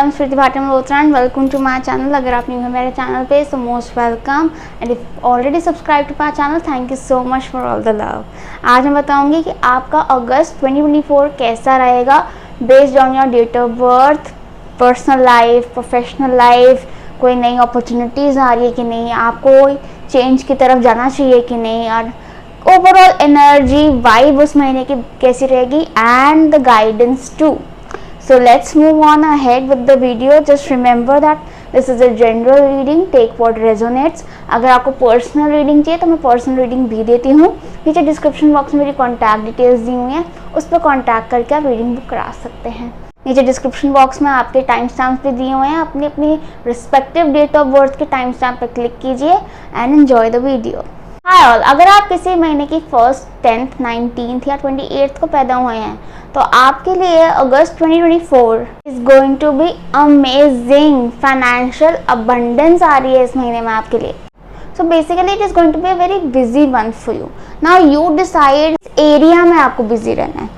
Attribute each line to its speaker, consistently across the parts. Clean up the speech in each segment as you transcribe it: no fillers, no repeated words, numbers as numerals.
Speaker 1: M Smriti Bhatia Malhotra and welcome to my channel. अगर आप new है मेरे चैनल पे so most welcome and if already subscribe to my channel thank you so much for all the love. आज मैं बताऊंगी कि आपका अगस्त 2024 कैसा रहेगा based on your date of birth, personal life, professional life, कोई नई अपॉर्चुनिटीज़ आ रही है कि नहीं, आपको चेंज की तरफ जाना चाहिए कि नहीं, और ओवरऑल एनर्जी वाइब उस महीने की कैसी रहेगी and the guidance to. So let's move on ahead with the video. Just remember that this is a general reading. Take what resonates. अगर आपको पर्सनल रीडिंग चाहिए तो मैं पर्सनल रीडिंग भी देती हूँ। नीचे डिस्क्रिप्शन बॉक्स में मेरी कॉन्टैक्ट डिटेल्स दी हुई हैं, उस पर कॉन्टैक्ट करके आप रीडिंग बुक करा सकते हैं। नीचे डिस्क्रिप्शन बॉक्स में आपके टाइम स्टैम्प भी दिए हुए हैं। अपनी अपनी रिस्पेक्टिव डेट ऑफ बर्थ के टाइम स्टैम्प पर क्लिक कीजिए and enjoy the video. Hi all, अगर आप किसी महीने की 1st, 10th, 19th या 28th को पैदा हुए हैं तो आपके लिए अगस्त 2024 is going to be amazing. Financial abundance आ रही है इस महीने में आपके लिए। So basically it is going to be a very busy month for you. Now you decide इस एरिया में आपको बिजी रहना है।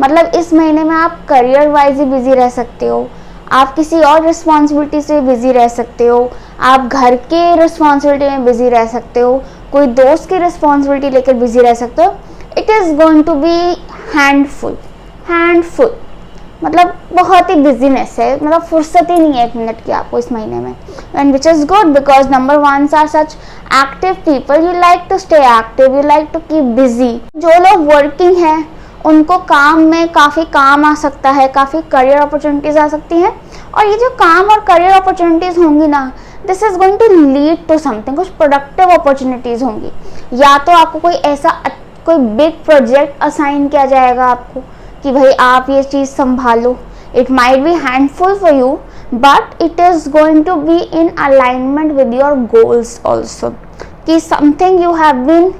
Speaker 1: मतलब इस महीने में आप करियर वाइज ही बिजी रह सकते हो, आप किसी और रिस्पॉन्सिबिलिटी से बिजी रह सकते हो, आप घर के रिस्पॉन्सिबिलिटी में बिजी रह सकते हो, कोई दोस्त की रिस्पॉन्सिबिलिटी लेकर बिजी रह सकते हो। It is going to be handful मतलब बहुत ही बिजीनेस है, मतलब फुर्सत ही नहीं है 1 मिनट की आपको इस महीने में। And which is good because number 1 are such active people, you like to stay active, you like to keep busy. जो लोग वर्किंग हैं उनको काम में काफ़ी काम आ सकता है, काफ़ी करियर अपॉर्चुनिटीज़ आ सकती हैं। और ये जो काम और करियर अपॉर्चुनिटीज़ होंगी ना, this is going to lead to something, कुछ प्रोडक्टिव अपॉर्चुनिटीज़ होंगी। या तो आपको कोई बिग प्रोजेक्ट असाइन किया जाएगा आपको कि भाई आप ये चीज़ संभालो। It might be handful for you but it is going to be in alignment with your goals also, कि something you have been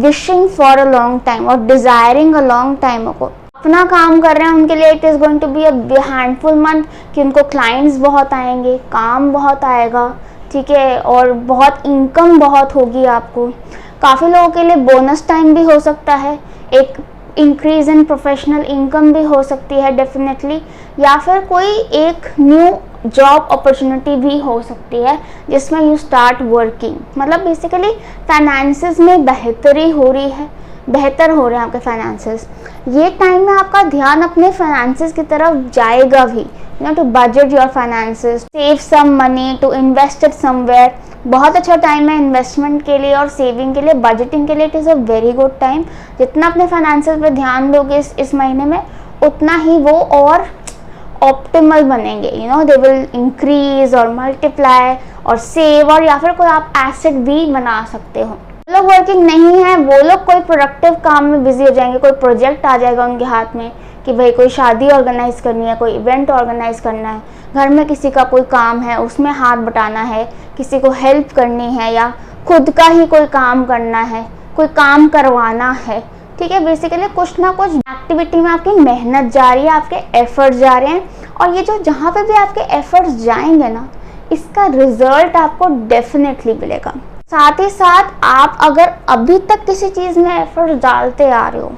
Speaker 1: wishing for a long time और डिजायरिंग अ लॉन्ग टाइम को अपना काम कर रहे हैं उनके लिए। It is going to be a handful month कि उनको क्लाइंट्स बहुत आएंगे, काम बहुत आएगा, ठीक है, और बहुत इनकम बहुत होगी आपको। काफ़ी लोगों के लिए बोनस टाइम भी हो सकता है, एक इंक्रीज इन प्रोफेशनल इनकम भी हो सकती है डेफिनेटली, या फिर कोई एक न्यू जॉब अपॉर्चुनिटी भी हो सकती है जिसमें यू स्टार्ट वर्किंग। मतलब बेसिकली फाइनेंसेस में बेहतर हो रहे हैं आपके फाइनेंसेस। ये टाइम में आपका ध्यान अपने फाइनेंसेस की तरफ जाएगा भी, to budget your finances, save some money, to invest it somewhere. बहुत अच्छा टाइम है इन्वेस्टमेंट के लिए और सेविंग के लिए, बजटिंग के लिए। It is a very good time. जितना अपने फाइनेंसेस पे ध्यान दोगे इस महीने में उतना ही वो और ऑप्टिमल बनेंगे। दे विल इंक्रीज और मल्टीप्लाई और सेव, और या फिर कोई आप एसेट भी बना सकते हो। लोग वर्किंग नहीं है वो लोग कोई प्रोडक्टिव काम में बिजी हो जाएंगे। कोई प्रोजेक्ट आ जाएगा उनके हाथ में कि भाई कोई शादी ऑर्गेनाइज करनी है, कोई इवेंट ऑर्गेनाइज करना है, घर में किसी का कोई काम है उसमें हाथ बटाना है, किसी को हेल्प करनी है, या खुद का ही कोई काम करना है, कोई काम करवाना है, ठीक है। बेसिकली कुछ ना कुछ एक्टिविटी में आपकी मेहनत जा रही है, आपके एफर्ट्स जा रहे हैं, और ये जो जहाँ पे भी आपके एफर्ट्स जाएंगे ना, इसका रिजल्ट आपको डेफिनेटली मिलेगा। साथ ही साथ आप अगर अभी तक किसी चीज़ में एफर्ट्स डालते आ रहे हो,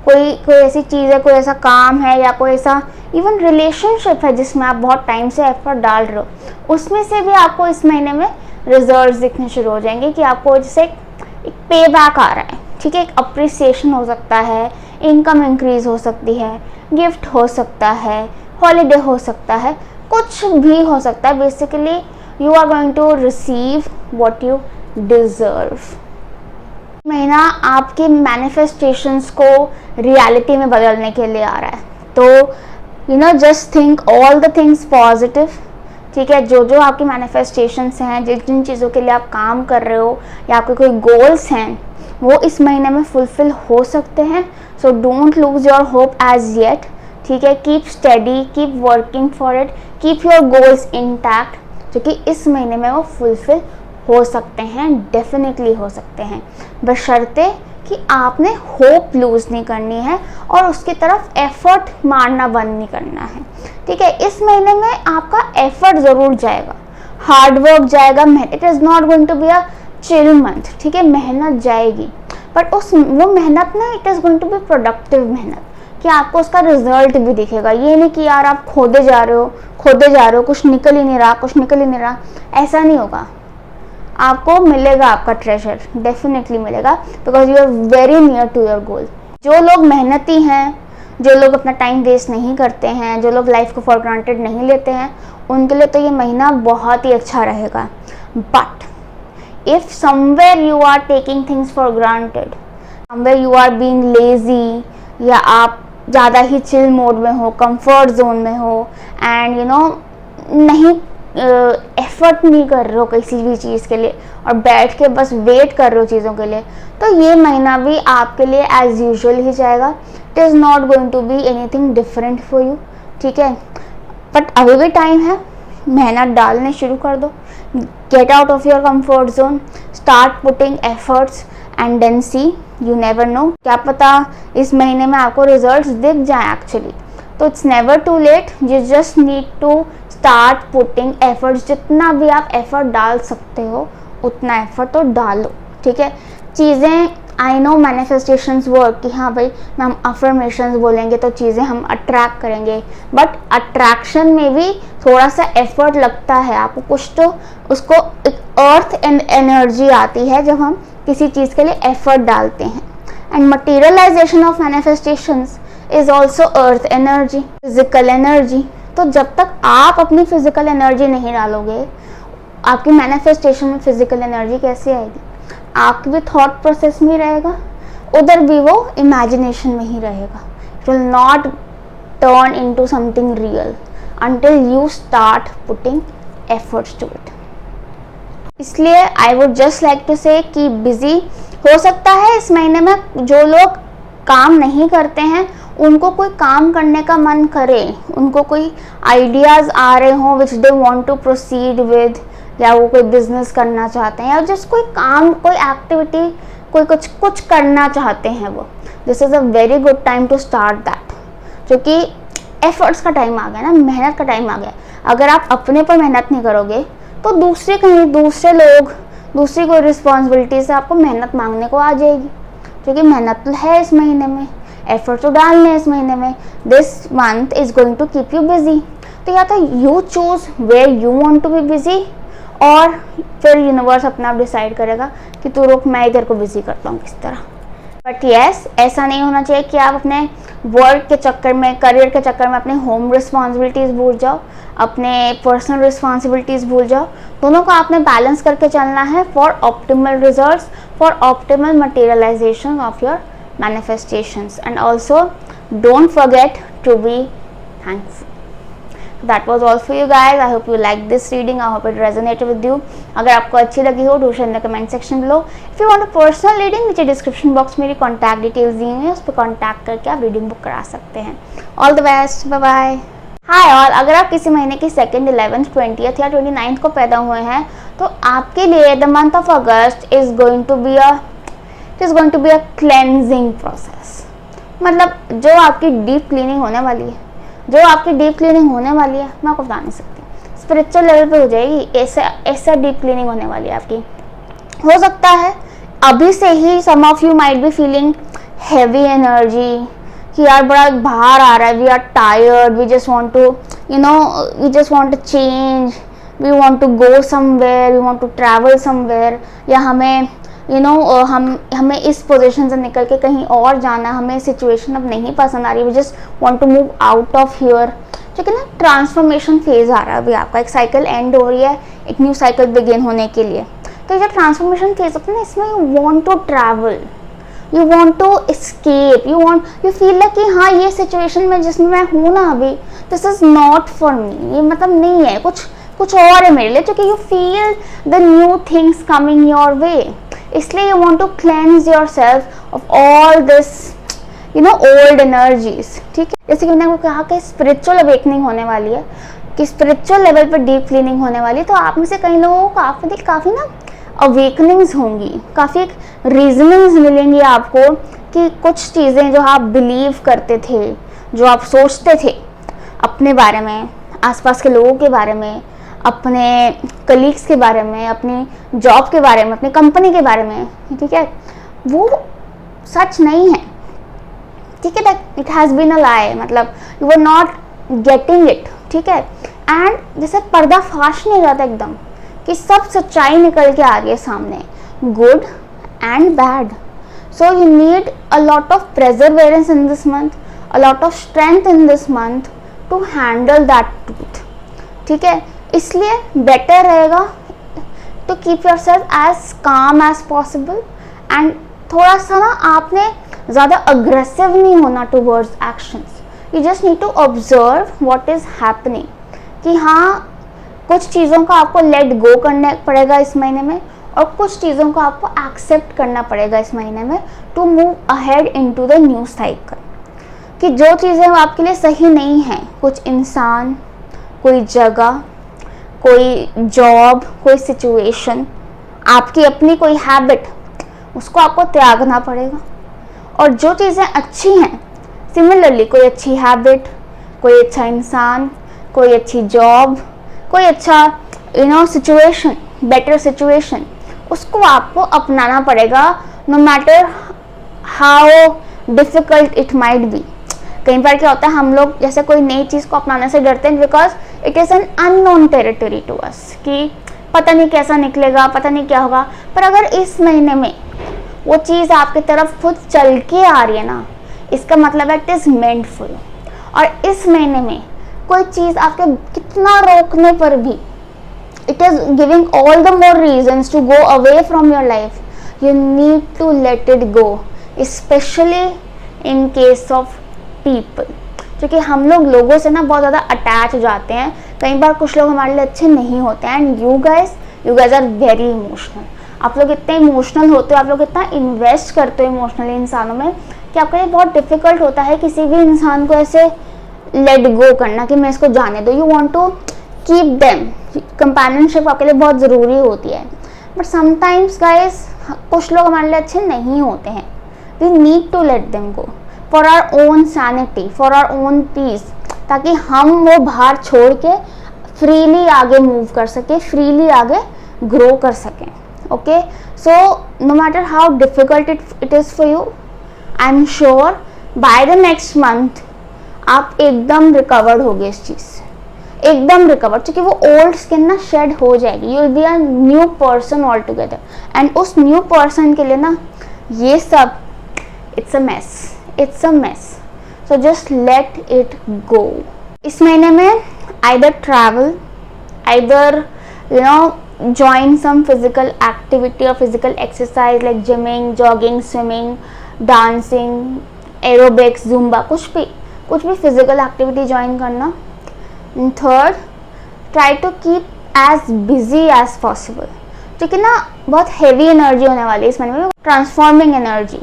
Speaker 1: कोई ऐसी चीज़ है, कोई ऐसा काम है, या कोई ऐसा इवन रिलेशनशिप है जिसमें आप बहुत टाइम से एफर्ट डाल रहे हो, उसमें से भी आपको इस महीने में रिजल्ट्स दिखने शुरू हो जाएंगे कि आपको जैसे एक पे बैक आ रहा है, ठीक है। एक अप्रिसिएशन हो सकता है, इनकम इंक्रीज हो सकती है, गिफ्ट हो सकता है, हॉलीडे हो सकता है, कुछ भी हो सकता है। Basically you are going to receive what you deserve. महीना आपके मैनिफेस्टेशंस को रियलिटी में बदलने के लिए आ रहा है। तो just think all the things positive, ठीक है। जो आपकी मैनिफेस्टेशंस हैं, जिन चीज़ों के लिए आप काम कर रहे हो या आपके कोई गोल्स हैं, वो इस महीने में फुलफिल हो सकते हैं। So don't lose your hope as yet, ठीक है। Keep study, keep working for it, keep your goals intact, जो कि इस महीने में वो फुलफिल हो सकते हैं, डेफिनेटली हो सकते हैं, बशर्ते कि आपने होप लूज नहीं करनी है और उसकी तरफ एफर्ट मारना बंद नहीं करना है, ठीक है। इस महीने में आपका एफर्ट ज़रूर जाएगा, हार्ड वर्क जाएगा। It is not going to be a chill month, ठीक है। मेहनत जाएगी बट वो मेहनत ना, it is going to be productive मेहनत, कि आपको उसका रिजल्ट भी दिखेगा। ये नहीं कि यार आप खोदे जा रहे हो, कुछ निकल ही नहीं रहा, ऐसा नहीं होगा। आपको मिलेगा, आपका ट्रेजर डेफिनेटली मिलेगा, because you are very near to your goal. जो लोग मेहनती हैं, जो लोग अपना टाइम वेस्ट नहीं करते हैं, जो लोग लाइफ को फॉर ग्रांटेड नहीं लेते हैं, उनके लिए तो ये महीना बहुत ही अच्छा रहेगा। But if somewhere you are taking things for granted, somewhere you are being lazy, या आप ज़्यादा ही चिल मोड में हो, कंफर्ट जोन में हो, एंड नहीं एफर्ट नहीं कर रहे हो किसी भी चीज़ के लिए और बैठ के बस वेट कर रहे हो चीज़ों के लिए, तो ये महीना भी आपके लिए एज यूजुअल ही जाएगा। It is not going to be anything different for you, ठीक है। बट अभी भी टाइम है, मेहनत डालने शुरू कर दो। Get out of your comfort zone, start putting efforts and then see, you never know, क्या पता इस महीने में आपको रिजल्ट्स दिख जाए एक्चुअली। तो it's never too late, you just need to start putting efforts. जितना भी आप एफर्ट डाल सकते हो उतना एफर्ट तो डालो, ठीक है। चीज़ें, आई नो मैनिफेस्टेशंस वर्क, कि हाँ भाई हम अफर्मेशंस बोलेंगे तो चीज़ें हम अट्रैक्ट करेंगे, बट अट्रैक्शन में भी थोड़ा सा एफर्ट लगता है। आपको कुछ तो उसको एक अर्थ एंड एनर्जी आती है जब हम किसी चीज़ के लिए एफर्ट डालते हैं। And materialization of manifestations is also earth energy, physical energy. तो जब तक आप अपनी फिजिकल एनर्जी नहीं डालोगे, आपकी मैनिफेस्टेशन में फिजिकल एनर्जी कैसे आएगी? आपके भी थॉट प्रोसेस में ही रहेगा, उधर भी वो इमेजिनेशन में ही रहेगा। It will not turn into something real until you start putting efforts to it. इसलिए I would just like to say कि बिजी हो सकता है इस महीने में जो लोग काम नहीं करते हैं उनको कोई काम करने का मन करे, उनको कोई आइडियाज आ रहे हों which they want to proceed with, या वो कोई बिजनेस करना चाहते हैं या जस्ट कोई काम, कोई एक्टिविटी, कोई कुछ करना चाहते हैं वो, this is a very good time to start that. क्योंकि एफर्ट्स का टाइम आ गया ना, मेहनत का टाइम आ गया। अगर आप अपने पर मेहनत नहीं करोगे तो दूसरे लोग, दूसरी कोई रिस्पॉन्सिबिलिटी से आपको मेहनत मांगने को आ जाएगी। क्योंकि मेहनत तो है इस महीने में, एफर्ट तो डालने हैं इस महीने में। This month is going to keep you busy. तो या तो you choose where you want to be busy, और फिर यूनिवर्स अपना आप डिसाइड करेगा कि तू रुक, मैं इधर को बिजी करता हूँ किस तरह। बट येस, ऐसा नहीं होना चाहिए कि आप अपने वर्क के चक्कर में, करियर के चक्कर में अपने होम रिस्पॉन्सिबिलिटीज़ भूल जाओ, अपने पर्सनल रिस्पॉन्सिबिलिटीज़ भूल जाओ। दोनों को आपने बैलेंस करके चलना है for optimal results, for optimal materialization of your manifestations, and also don't forget to be thankful. That was all for you guys. I hope you liked this reading. I hope it resonated with you. अगर आपको अच्छी लगी हो, do share in the comment section below. If you want a personal reading, नीचे description box मेरी contact details दी हुई है, उस पर कॉन्टैक्ट करके आप रीडिंग बुक करा सकते हैं। All the best, bye bye. Hi all, अगर आप किसी महीने की 2nd, 11th, 20th या 29th को पैदा हुए हैं तो आपके लिए the month of August is going to be a cleansing process. मतलब जो आपकी डीप क्लीनिंग होने वाली है, मैं आपको बता नहीं सकती। स्पिरिचुअल लेवल पे हो जाएगी, ऐसा डीप क्लीनिंग होने वाली है आपकी। हो सकता है अभी से ही some of you might be feeling heavy energy, कि यार बड़ा बाहर आ रहा है, we are tired, we just want to change, we want to go somewhere, we want to travel somewhere, या हमें हमें इस पोजीशन से निकल के कहीं और जाना, हमें सिचुएशन अब नहीं पसंद आ रही, we just want to move out of here. जो कि ना ट्रांसफॉर्मेशन फेज आ रहा है अभी आपका, एक साइकिल एंड हो रही है, एक न्यू साइकिल बिगिन होने के लिए। तो जो ट्रांसफॉर्मेशन फेज होता है ना, इसमें you want to travel, you want to escape, you feel like कि हाँ ये सिचुएशन में जिसमें मैं हूँ ना अभी, this is not for me, ये मतलब नहीं है, कुछ और है मेरे लिए। क्योंकि you feel the new things coming your way, इसलिए you want to cleanse yourself of all this old energies. ठीक है, जैसे कि मैंने आपको कहा कि स्पिरिचुअल अवेकनिंग होने वाली है, कि स्पिरिचुअल लेवल पर डीप क्लीनिंग होने वाली है। तो आप में से कई लोगों को काफ़ी ना अवेकनिंग्स होंगी, काफ़ी रीजनिंग्स मिलेंगी आपको कि कुछ चीज़ें जो आप बिलीव करते थे, जो आप सोचते थे अपने बारे में, आसपास के लोगों के बारे में, अपने कलीग्स के बारे में, अपनी जॉब के बारे में, अपनी कंपनी के बारे में, ठीक है, वो सच नहीं है। ठीक है, it has been a lie, मतलब you are not getting it, ठीक है। एंड जैसे पर्दा फाश नहीं हो जाता एकदम कि सब सच्चाई निकल के आ रही है सामने, good and bad. So you need a lot of perseverance in this month, a lot of strength in this month to handle that truth. ठीक है, इसलिए बेटर रहेगा to keep yourself as calm as possible and थोड़ा सा ना आपने ज़्यादा aggressive नहीं होना towards actions. You just need to observe what is happening. कि हाँ, कुछ चीज़ों का आपको let go करना पड़ेगा इस महीने में और कुछ चीज़ों को आपको एक्सेप्ट करना पड़ेगा इस महीने में to move ahead into the new cycle. कि जो चीज़ें आपके लिए सही नहीं हैं, कुछ इंसान, कोई जगह, कोई जॉब, कोई सिचुएशन, आपकी अपनी कोई हैबिट, उसको आपको त्यागना पड़ेगा. और जो चीज़ें अच्छी हैं, सिमिलरली कोई अच्छी हैबिट, कोई अच्छा इंसान, कोई अच्छी जॉब, कोई अच्छा सिचुएशन, बेटर सिचुएशन, उसको आपको अपनाना पड़ेगा no matter how difficult it might be. कई बार क्या होता है, हम लोग जैसे कोई नई चीज़ को अपनाने से डरते हैं because it is an unknown territory to us, कि पता नहीं कैसा निकलेगा, पता नहीं क्या होगा. पर अगर इस महीने में वो चीज़ आपकी तरफ खुद चल के आ रही है ना, इसका मतलब है it is meant for you. और इस महीने में कोई चीज़ आपके कितना रोकने पर भी it is giving all the more reasons to go away from your life. You need to let it go, especially in case of people. क्योंकि हम लोग लोगों से ना बहुत ज़्यादा अटैच हो जाते हैं. कई बार कुछ लोग हमारे लिए अच्छे नहीं होते हैं. And you guys are very emotional. आप लोग इतने इमोशनल होते हो, आप लोग इतना इन्वेस्ट करते हो इमोशनली इंसानों में कि आपके लिए बहुत डिफिकल्ट होता है किसी भी इंसान को ऐसे लेट गो करना कि मैं इसको जाने दो. You want to keep them. Companionship आपके लिए बहुत ज़रूरी होती है. बट समटाइम्स गाइज कुछ लोग हमारे लिए अच्छे नहीं होते हैं. We need to let them go for our own sanity, for our own peace, ताकि हम वो भार छोड़ के फ्रीली आगे मूव कर सकें, फ्रीली आगे ग्रो कर सकें. Okay, so no matter how difficult it is for you, I am sure by the next month आप एकदम रिकवर्ड होगे इस चीज़ से, एकदम रिकवर, क्योंकि वो ओल्ड स्किन ना शेड हो जाएगी. You will B a new person all together. And उस न्यू पर्सन के लिए ना ये सब it's a mess. So just let it go. इस महीने में either travel, either join some physical activity or physical exercise like gymming, jogging, swimming, dancing, aerobics, zumba, कुछ भी physical activity join करना. Third, try to keep as busy as possible. क्योंकि ना बहुत heavy energy होने वाली है इस महीने में, ट्रांसफॉर्मिंग एनर्जी.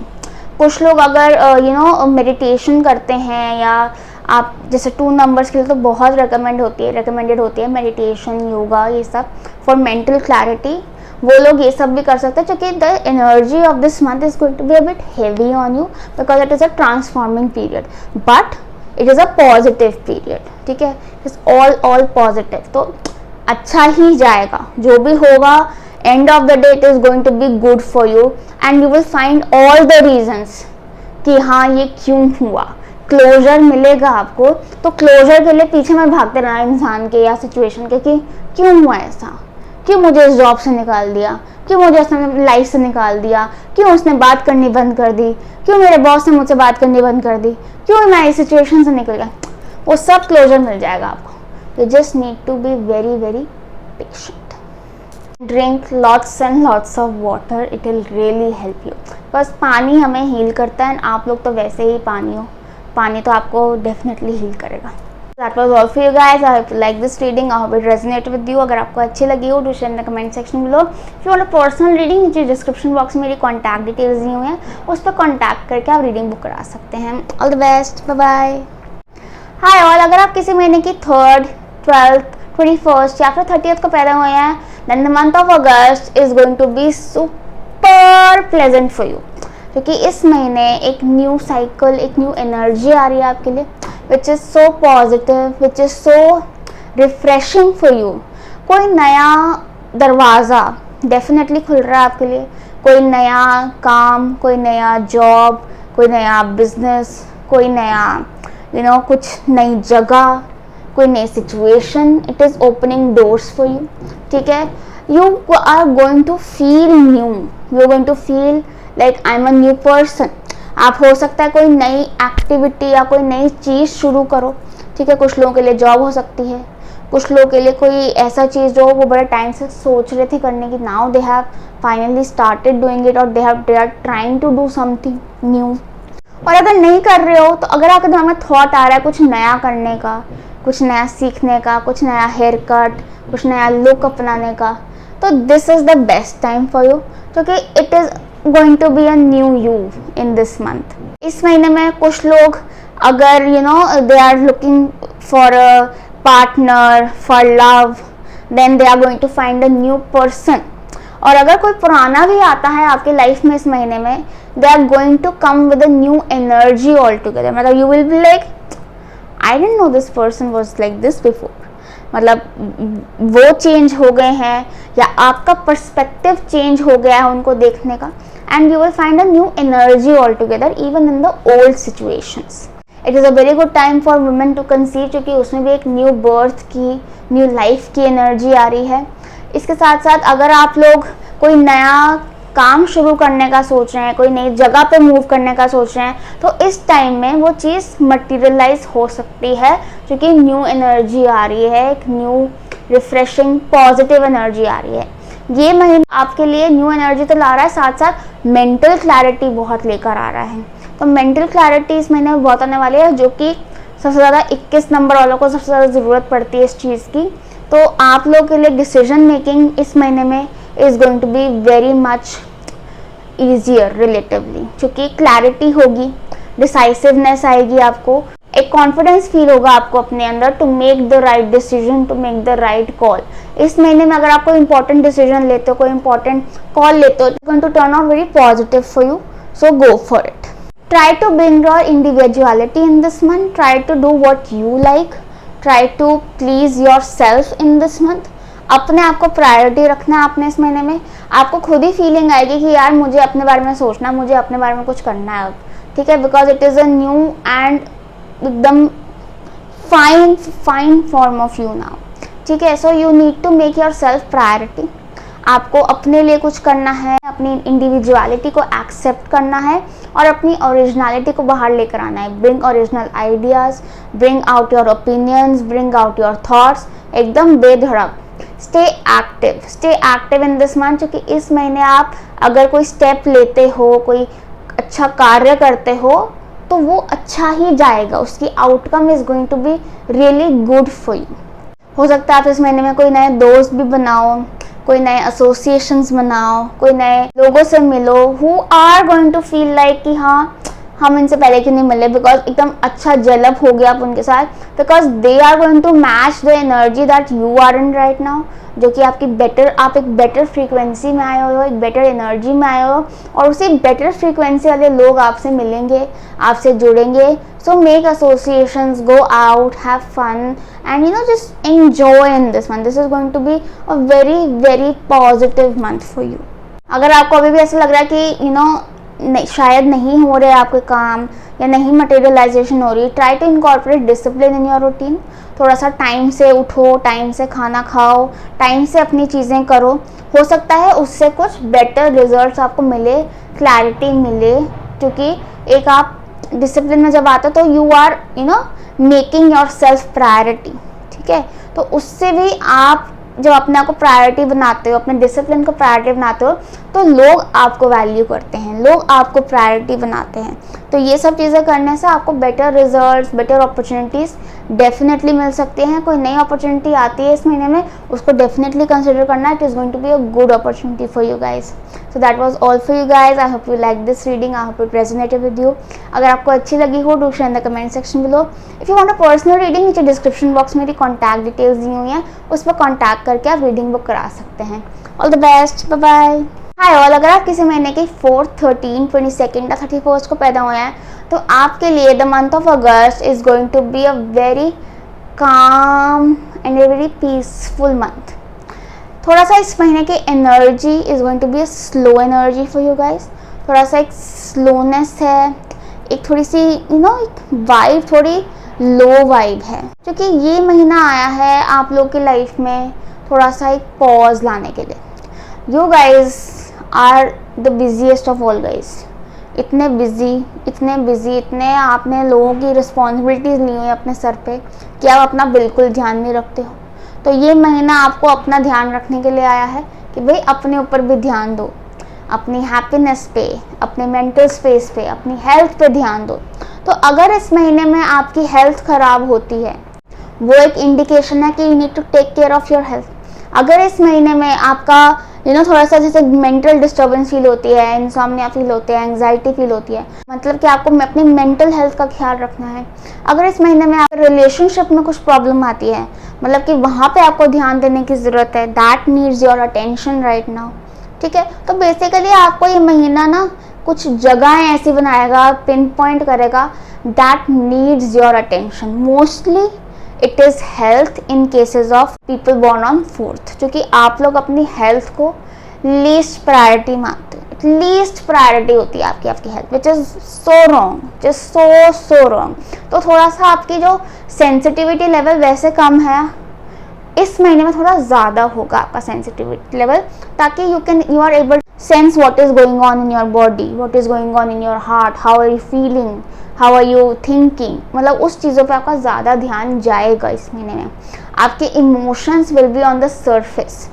Speaker 1: कुछ लोग अगर मेडिटेशन करते हैं, या आप जैसे 2 नंबर्स के लिए तो बहुत रिकमेंडेड होती है मेडिटेशन, योगा, ये सब फॉर मेंटल क्लैरिटी. वो लोग ये सब भी कर सकते हैं क्योंकि the energy of this month is going to be a bit heavy on you because it is a transforming period. But it is a positive period. ठीक है, इट्स ऑल पॉजिटिव. तो अच्छा ही जाएगा जो भी होगा. End of the day it is going to be good for you and you will find all the reasons कि हाँ ये क्यों हुआ. क्लोजर मिलेगा आपको. तो क्लोजर के लिए पीछे में भागते रहना इंसान के या सिचुएशन के कि क्यों हुआ ऐसा, क्यों मुझे इस जॉब से निकाल दिया, क्यों मुझे उसने लाइफ से निकाल दिया, क्यों उसने बात करनी बंद कर दी, क्यों मेरे बॉस ने मुझसे बात करनी बंद कर दी, क्यों मैं इस सिचुएशन से निकल गया. वो सब क्लोजर मिल जाएगा आपको. You just need to be very very patient. Drink lots and lots of water. It will really help you. बस पानी हमें हील करता है. आप लोग तो वैसे ही पानी तो आपको डेफिनेटली हील करेगा. That was all for you guys. I hope you like this reading. I hope it resonated with you. अगर आपको अच्छी लगी हो, do share in the comment section below. If you want a personal reading, नीचे description box में मेरी contact details दी हुई हैं, उस पर कॉन्टैक्ट करके आप रीडिंग बुक करा सकते हैं. All the best, bye bye. Hi all, अगर आप किसी महीने की 3rd, 12th, 21st या फिर 30th को पैदा हुए हैं, then the month of August is going to be super pleasant for you. क्योंकि इस महीने एक न्यू साइकिल, एक न्यू एनर्जी आ रही है आपके लिए, which is so positive, which is so refreshing for you. कोई नया दरवाज़ा डेफिनेटली खुल रहा है आपके लिए. कोई नया काम, कोई नया जॉब, कोई नया बिजनेस, कोई नया कुछ नई जगह, कोई नई situation, it is opening doors for you, ठीक है। You are going to feel new, you are going to feel like I am a new person. आप हो सकता है कोई नई एक्टिविटी या कोई नई चीज़ शुरू करो, ठीक है। कुछ लोगों के लिए जॉब हो सकती है, कुछ लोगों के लिए कोई ऐसा चीज़ जो वो बड़े टाइम से सोच रहे थे करने की, now they have finally started doing it, और they are trying to do something new. और अगर नहीं कर रहे हो तो अगर आपके दिमाग में थॉट आ रहा है कुछ नया करने का, कुछ नया सीखने का, कुछ नया हेयर कट, कुछ नया लुक अपनाने का, तो this is the best time for you, क्योंकि it is going to be a new you in this month. इस महीने में कुछ लोग अगर they are looking for a partner, for love, then they are going to find a new person. और अगर कोई पुराना भी आता है आपके लाइफ में इस महीने में, they are going to come with a new energy all together. मतलब you will be like I didn't know this person was like this before, मतलब वो चेंज हो गए हैं या आपका पर्सपेक्टिव चेंज हो गया है उनको देखने का, and you will find a new energy all together even in the old situations. It is a very good time for women to conceive, क्योंकि उसमें भी एक न्यू बर्थ की, न्यू लाइफ की एनर्जी आ रही है। इसके साथ साथ अगर आप लोग कोई नया काम शुरू करने का सोच रहे हैं, कोई नई जगह पे मूव करने का सोच रहे हैं, तो इस टाइम में वो चीज़ मटेरियलाइज हो सकती है, क्योंकि न्यू एनर्जी आ रही है, एक न्यू रिफ्रेशिंग पॉजिटिव एनर्जी आ रही है। ये महीना आपके लिए न्यू एनर्जी तो ला रहा है, साथ साथ मेंटल क्लैरिटी बहुत लेकर आ रहा है। तो मेंटल क्लैरिटी इस महीने में बहुत आने वाली है, जो कि सबसे ज़्यादा 21 नंबर वालों को सबसे ज़्यादा ज़रूरत पड़ती है इस चीज़ की। तो आप लोगों के लिए डिसीजन मेकिंग इस महीने में is going to be very much easier relatively, क्योंकि क्लैरिटी होगी, डिसाइसिवनेस आएगी, आपको एक कॉन्फिडेंस फील होगा आपको अपने अंदर to make the right decision, to make the right call. इस महीने में अगर आप कोई इंपॉर्टेंट डिसीजन लेते हो, कोई इंपॉर्टेंट कॉल लेते हो, going to turn out very positive for you, so go for it. Try to bring your individuality in this month. Try to do what you like. Try to please yourself in this month. अपने आप को priority रखना है आपने इस महीने में। आपको खुद ही फीलिंग आएगी कि यार मुझे अपने बारे में सोचना, मुझे अपने बारे में कुछ करना है अब, ठीक है, because it is a new and एकदम fine form of you now, ठीक है। So you need to make yourself priority. आपको अपने लिए कुछ करना है, अपनी इंडिविजुअलिटी को एक्सेप्ट करना है और अपनी ओरिजिनलिटी को बाहर लेकर आना है। Bring original ideas, bring out your opinions, bring out your thoughts, एकदम बेधड़क। Stay active in this month, क्योंकि इस महीने आप अगर कोई स्टेप लेते हो, कोई अच्छा कार्य करते हो, तो वो अच्छा ही जाएगा, उसकी outcome is going to be really good for you. हो सकता है आप इस महीने में कोई नए दोस्त भी बनाओ, कोई नए एसोसिएशंस बनाओ, कोई नए लोगों से मिलो who are going to feel like कि हाँ हम इनसे पहले क्यों नहीं मिले, बिकॉज एकदम अच्छा जेलअप हो गया आप उनके साथ, because they are going to match the energy that you are in right now, जो कि आप एक बेटर फ्रीक्वेंसी में आए हो, एक बेटर एनर्जी में आए हो, और उसी बेटर फ्रीक्वेंसी वाले लोग आपसे मिलेंगे, आपसे जुड़ेंगे। So make associations, go out, have fun, and just enjoy in this month. This is going to be a very positive month for you. अगर आपको अभी भी ऐसा लग रहा है कि शायद नहीं हो रहे आपके काम या नहीं मटेरियलाइजेशन हो रही, try to incorporate discipline in your routine. थोड़ा सा टाइम से उठो, टाइम से खाना खाओ, टाइम से अपनी चीज़ें करो। हो सकता है उससे कुछ बेटर रिजल्ट्स आपको मिले, क्लैरिटी मिले, क्योंकि एक आप डिसिप्लिन में जब आते हो तो you are making yourself priority, ठीक है। तो उससे भी आप जब अपने आप को प्रायोरिटी बनाते हो, अपने डिसिप्लिन को प्रायोरिटी बनाते हो, तो लोग आपको वैल्यू करते हैं, लोग आपको प्रायोरिटी बनाते हैं। तो ये सब चीज़ें करने से आपको better results, better opportunities definitely मिल सकती हैं। कोई नई अपॉर्चुनिटी आती है इस महीने में, उसको डेफिनेटली कंसिडर करना। It is going to be a good opportunity for you guys. So that was all for you guys. I hope you like this reading, I hope it resonated with you. अगर आपको अच्छी लगी हो, do share in the comment section below. If you want a personal reading, नीचे description box में मेरी contact details दी हुई हैं, उस पर कॉन्टैक्ट करके आप रीडिंग बुक करा सकते हैं। All the best, bye bye. Hi all, अगर आप किसी महीने की 4th, 13, 22 या 31 को पैदा हुए हैं, तो आपके लिए the month of August is going to be a very calm and a very peaceful month. थोड़ा सा इस महीने की energy is going to be a slow energy for you guys. थोड़ा सा एक स्लोनेस है, एक थोड़ी सी एक वाइब थोड़ी लो वाइब है, क्योंकि ये महीना आया है आप लोग की लाइफ में थोड़ा सा एक पॉज लाने के लिए। You guys are the busiest of all guys. इतने बिजी, इतने आपने लोगों की रिस्पॉन्सिबिलिटीज़ ली हुई अपने सर पे कि आप अपना बिल्कुल ध्यान नहीं रखते हो। तो ये महीना आपको अपना ध्यान रखने के लिए आया है कि भाई अपने ऊपर भी ध्यान दो, अपनी हैप्पीनेस पे, अपने मेंटल स्पेस पे, अपनी हेल्थ पे ध्यान दो। तो अगर इस महीने में आपकी हेल्थ ख़राब होती है, वो एक इंडिकेशन है कि you need to take care of your health. अगर इस महीने में आपका थोड़ा सा जैसे मेंटल डिस्टर्बेंस फील होती है, इंसोम्निया फील होती है, एंग्जाइटी फील होती है, मतलब कि आपको अपनी मेंटल हेल्थ का ख्याल रखना है। अगर इस महीने में आपके रिलेशनशिप में कुछ प्रॉब्लम आती है, मतलब कि वहाँ पे आपको ध्यान देने की ज़रूरत है, that needs your attention right now, ठीक है। तो बेसिकली आपको ये महीना ना कुछ जगहें ऐसी बनाएगा, पिन पॉइंट करेगा that needs your attention. Mostly it is health in cases of people born on 4th, क्योंकि आप लोग अपनी हेल्थ को लीस्ट प्रायोरिटी मानते हो। लीस्ट प्रायोरिटी होती है आपकी health, which is so wrong, just so wrong. तो थोड़ा सा आपकी जो सेंसिटिविटी लेवल वैसे कम है, इस महीने में थोड़ा ज़्यादा होगा आपका सेंसिटिविटी लेवल, ताकि you are able sense what is going on in your body, what is going on in your heart, how are you feeling, how are you thinking, मतलब उस चीज़ों पे आपका ज़्यादा ध्यान जाएगा इस महीने में। आपके emotions will be on the surface,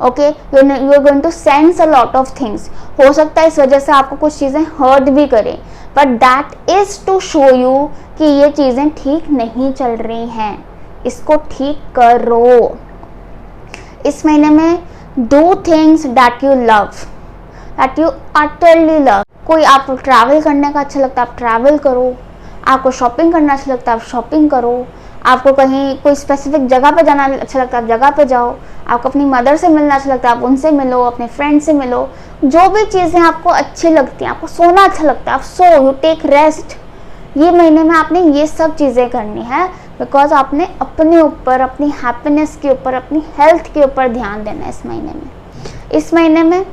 Speaker 1: okay, you are going to sense a lot of things. हो सकता है इस वजह से आपको कुछ चीज़ें हर्ट भी करें, but that is to show you कि ये चीज़ें ठीक नहीं चल रही हैं, इसको ठीक करो। इस महीने में do things that you love, that you utterly love. कोई आपको ट्रैवल करने का अच्छा लगता है, आप ट्रैवल करो। आपको शॉपिंग करना अच्छा लगता है, आप शॉपिंग करो। आपको कहीं कोई स्पेसिफिक जगह पे जाना अच्छा लगता है, आप जगह पे जाओ। आपको अपनी मदर से मिलना अच्छा लगता है, आप उनसे मिलो, अपने फ्रेंड से मिलो। जो भी चीज़ें आपको अच्छी लगती हैं, आपको सोना अच्छा लगता है, आप सो, यू टेक रेस्ट। ये महीने में आपने ये सब चीज़ें करनी है, बिकॉज आपने अपने ऊपर, अपनी हैप्पीनेस के ऊपर, अपनी हेल्थ के ऊपर ध्यान देना है इस महीने में। इस महीने में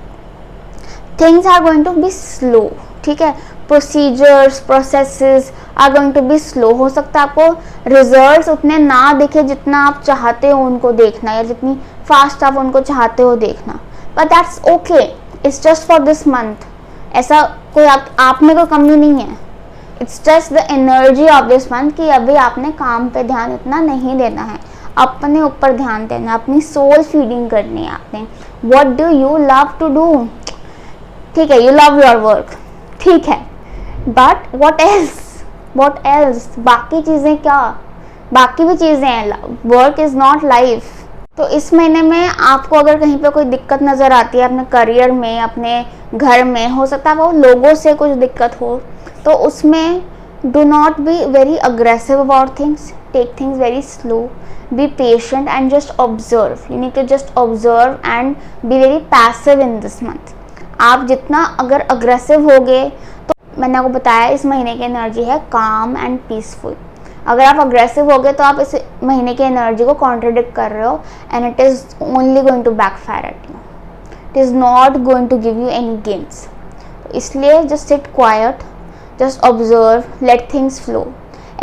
Speaker 1: things are going to be slow, ठीक है। Procedures, processes are going to be slow. हो सकता है आपको रिजल्ट्स उतने ना दिखे जितना आप चाहते हो उनको देखना, या जितनी फास्ट आप उनको चाहते हो देखना, but that's okay, it's just for this month. ऐसा कोई आप में कोई कमी नहीं है, it's just the energy of this month कि अभी आपने काम पे ध्यान इतना नहीं देना है, अपने ऊपर ध्यान देना है, अपनी सोल फीडिंग करनी है आपने। What do you love to do, ठीक है, यू लव योर वर्क, ठीक है, बट व्हाट एल्स, बाकी चीज़ें क्या, बाकी भी चीज़ें हैं, वर्क इज़ नॉट लाइफ। तो इस महीने में आपको अगर कहीं पे कोई दिक्कत नज़र आती है अपने करियर में, अपने घर में, हो सकता है वो लोगों से कुछ दिक्कत हो, तो उसमें do not be very aggressive about things, take things very slow, be patient and just observe. You need to just observe and be very passive in this month. आप जितना अगर अग्रेसिव होगे, तो मैंने आपको बताया इस महीने की एनर्जी है काम एंड पीसफुल। अगर आप अग्रेसिव हो गए तो आप इस महीने की एनर्जी को कॉन्ट्रडिक्ट कर रहे हो, and it is only going to backfire at you, it is not going to give you any gains. इसलिए just sit quiet, just observe, let things flow,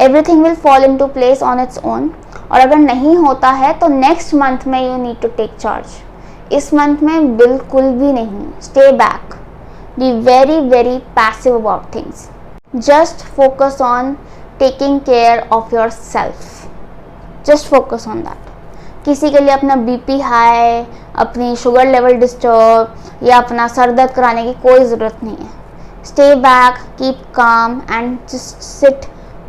Speaker 1: everything will fall into place on its own. और अगर नहीं होता है तो next month में you need to take charge. इस month में बिल्कुल भी नहीं, stay back, be very very passive about things, just focus on taking care of your self, just focus on that. किसी के लिए अपना बीपी हाई, अपनी शुगर लेवल डिस्टर्ब या अपना सर दर्द कराने की कोई ज़रूरत नहीं है। Stay back, keep calm and just sit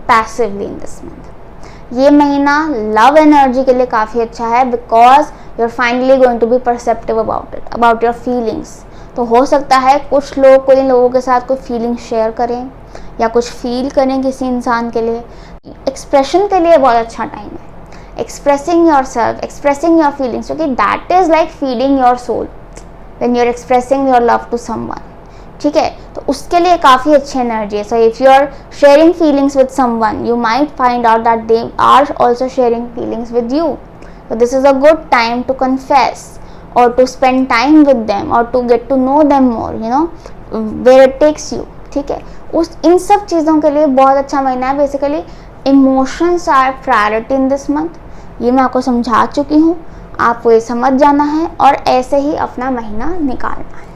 Speaker 1: passively in this month. ये महीना लव एनर्जी के लिए काफ़ी अच्छा है, because you are finally going to be perceptive about it, about your feelings. तो हो सकता है कुछ लोग कोई लोगों के साथ कोई फीलिंग शेयर करें या कुछ फील करें किसी इंसान के लिए। एक्सप्रेशन के लिए बहुत अच्छा टाइम है, expressing yourself, expressing your feelings, क्योंकि that is like feeding your soul when you are expressing your love to someone, ठीक है। तो उसके लिए काफ़ी अच्छी एनर्जी है। So if you are sharing feelings with someone, you might find out that they are also sharing feelings with you. So this is a good time to confess or to spend time with them or to get to know them more, you know, where it takes you, ठीक है। उस इन सब चीज़ों के लिए बहुत अच्छा महीना है। Basically emotions are priority in this month, ये मैं आपको समझा चुकी हूँ, आपको ये समझ जाना है और ऐसे ही अपना महीना निकालना है।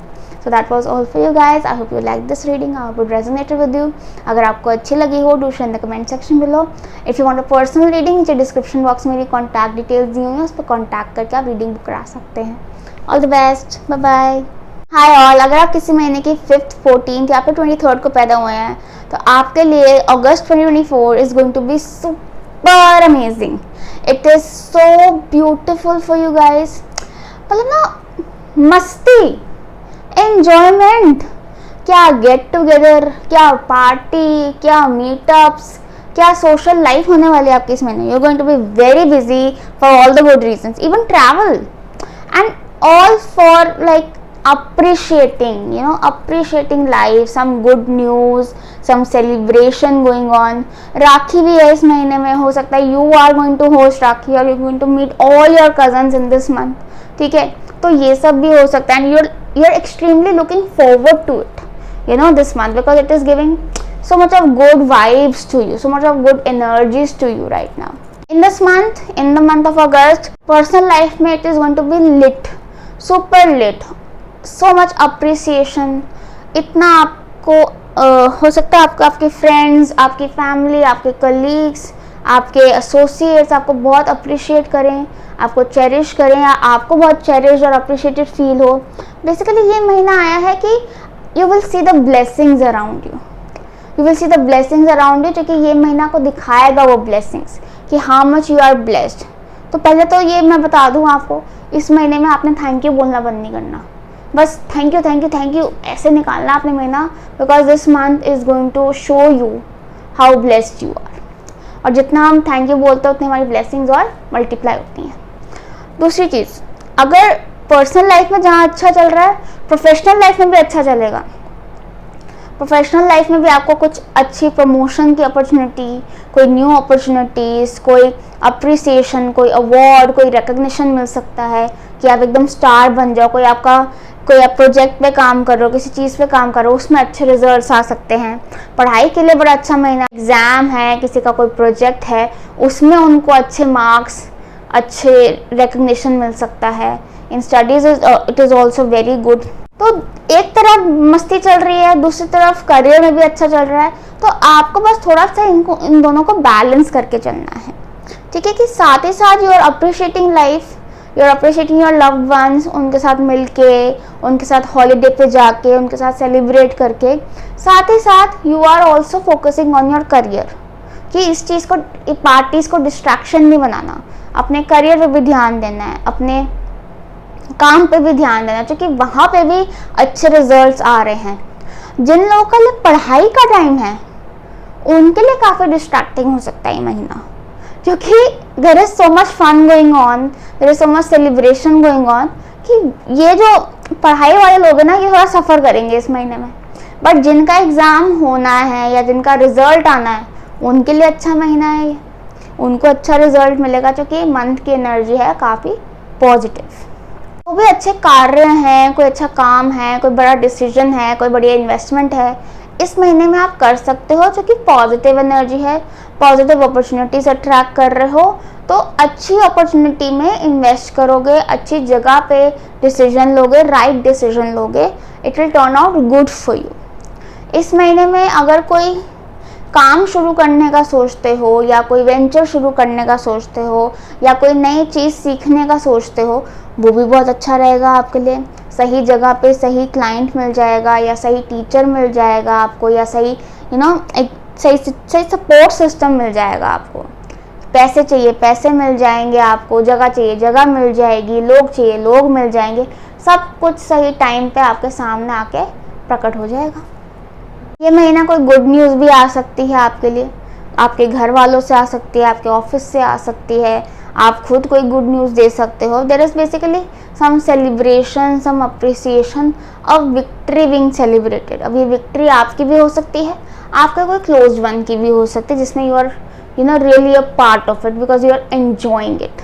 Speaker 1: So that was all for you guys. I hope you like this reading, I hope it resonated with you. अगर आपको अच्छी लगी हो, do share in the comment section below. If you want a personal reading, नीचे description box में मेरी contact details दी हुई हैं, उस पर कॉन्टैक्ट करके आप रीडिंग बुक करा सकते हैं। All the best, bye bye. Hi all, अगर आप किसी महीने की 5th, 14th या फिर 23rd को पैदा हुए हैं तो आपके लिए अगस्त 2024 is going to be super amazing. It is so beautiful for you guys. मतलब ना मस्ती, एंजॉयमेंट, क्या गेट टुगेदर, क्या पार्टी, क्या मीटअप्स, क्या सोशल लाइफ होने वाली है आपके इस महीने। You are going to be very busy for all the good reasons, even travel and all for like appreciating life, some good news, some celebration going on. राखी भी है इस महीने में, हो सकता है you are going to host राखी और you're going to meet all your cousins in this month, ठीक है। तो ये सब भी हो सकता है and you're extremely looking forward to it, you know, this month, because it is giving so much of good vibes to you, so much of good energies to you right now. In this month, in the month of August, personal life में it is going to be lit, super lit, so much appreciation. इतना आपको हो सकता है आपके friends, आपकी family, आपके colleagues, आपके एसोसिएट्स आपको बहुत अप्रिशिएट करें, आपको चेरिश करें, या आपको बहुत चेरिश और अप्रिशिएटेड फील हो। बेसिकली ये महीना आया है कि you will see the blessings around you, you will see the blessings around you, क्योंकि ये महीना को दिखाएगा वो ब्लेसिंग्स कि how much you are blessed. तो पहले तो ये मैं बता दूं आपको, इस महीने में आपने थैंक यू बोलना बंद नहीं करना, बस thank you thank you thank you ऐसे निकालना आपने महीना, because this month is going to show you how blessed you are. और जितना हम थैंक यू बोलते हैं उतनी हमारी ब्लेसिंग्स और मल्टीप्लाई होती हैं। दूसरी चीज़, अगर पर्सनल लाइफ में जहाँ अच्छा चल रहा है, प्रोफेशनल लाइफ में भी अच्छा चलेगा। प्रोफेशनल लाइफ में भी आपको कुछ अच्छी प्रमोशन की अपॉर्चुनिटी, कोई न्यू अपॉर्चुनिटीज़, कोई अप्रिसिएशन, कोई अवार्ड, कोई रिकग्निशन मिल सकता है कि आप एकदम स्टार बन जाओ। कोई आप प्रोजेक्ट पे काम कर रहे हो, किसी चीज़ पे काम कर रहे हो, उसमें अच्छे रिजल्ट्स आ सकते हैं। पढ़ाई के लिए बड़ा अच्छा महीना, एग्ज़ाम है, किसी का कोई प्रोजेक्ट है, उसमें उनको अच्छे मार्क्स, अच्छे रिकग्निशन मिल सकता है। इन studies it is also very good. तो एक तरफ मस्ती चल रही है, दूसरी तरफ करियर में भी अच्छा चल रहा है, तो आपको बस थोड़ा सा इन दोनों को बैलेंस करके चलना है, ठीक है। कि साथ ही साथ you are appreciating life, you are appreciating your loved ones, उनके साथ मिलके, उनके साथ हॉलीडे पे जाके, उनके साथ सेलिब्रेट करके, साथ ही साथ you are also focusing on your career, कि इस चीज़ को, पार्टीज को डिस्ट्रैक्शन नहीं बनाना, अपने करियर पे भी ध्यान देना है, अपने काम पे भी ध्यान देना, क्योंकि वहाँ पे भी अच्छे रिजल्ट्स आ रहे हैं। जिन लोगों के लिए पढ़ाई का टाइम है उनके लिए काफ़ी डिस्ट्रैक्टिंग हो सकता है ये महीना, क्योंकि there is so much fun going on, there is so much celebration going on, कि ये जो पढ़ाई वाले लोग हैं ना, ये थोड़ा सफ़र करेंगे इस महीने में। बट जिनका एग्ज़ाम होना है या जिनका रिजल्ट आना है, उनके लिए अच्छा महीना है ये, उनको अच्छा रिजल्ट मिलेगा, क्योंकि मंथ की एनर्जी है काफ़ी पॉजिटिव। वो भी अच्छे कार्य हैं, कोई अच्छा काम है, कोई बड़ा डिसीजन है, कोई बड़ी इन्वेस्टमेंट है, इस महीने में आप कर सकते हो, क्योंकि पॉजिटिव एनर्जी है, पॉजिटिव अपॉर्चुनिटीज अट्रैक्ट कर रहे हो, तो अच्छी अपॉर्चुनिटी में इन्वेस्ट करोगे, अच्छी जगह पे डिसीजन लोगे, राइट डिसीजन लोगे, it will turn out good for you. इस महीने में अगर कोई काम शुरू करने का सोचते हो, या कोई वेंचर शुरू करने का सोचते हो, या कोई नई चीज़ सीखने का सोचते हो, वो भी बहुत अच्छा रहेगा आपके लिए। सही जगह पे सही क्लाइंट मिल जाएगा, या सही टीचर मिल जाएगा आपको, या सही एक सही सपोर्ट सिस्टम मिल जाएगा आपको। पैसे चाहिए पैसे मिल जाएंगे आपको, जगह चाहिए जगह मिल जाएगी, लोग चाहिए लोग मिल जाएंगे, सब कुछ सही टाइम पे आपके सामने आके प्रकट हो जाएगा। ये महीना कोई गुड न्यूज़ भी आ सकती है आपके लिए, आपके घर वालों से आ सकती है, आपके ऑफिस से आ सकती है, आप खुद कोई गुड न्यूज़ दे सकते हो। There is basically some celebration, some appreciation of victory being celebrated. अब ये विक्ट्री आपकी भी हो सकती है, आपके कोई क्लोज वन की भी हो सकती है, जिसमें you are really a part of it, because you are enjoying it.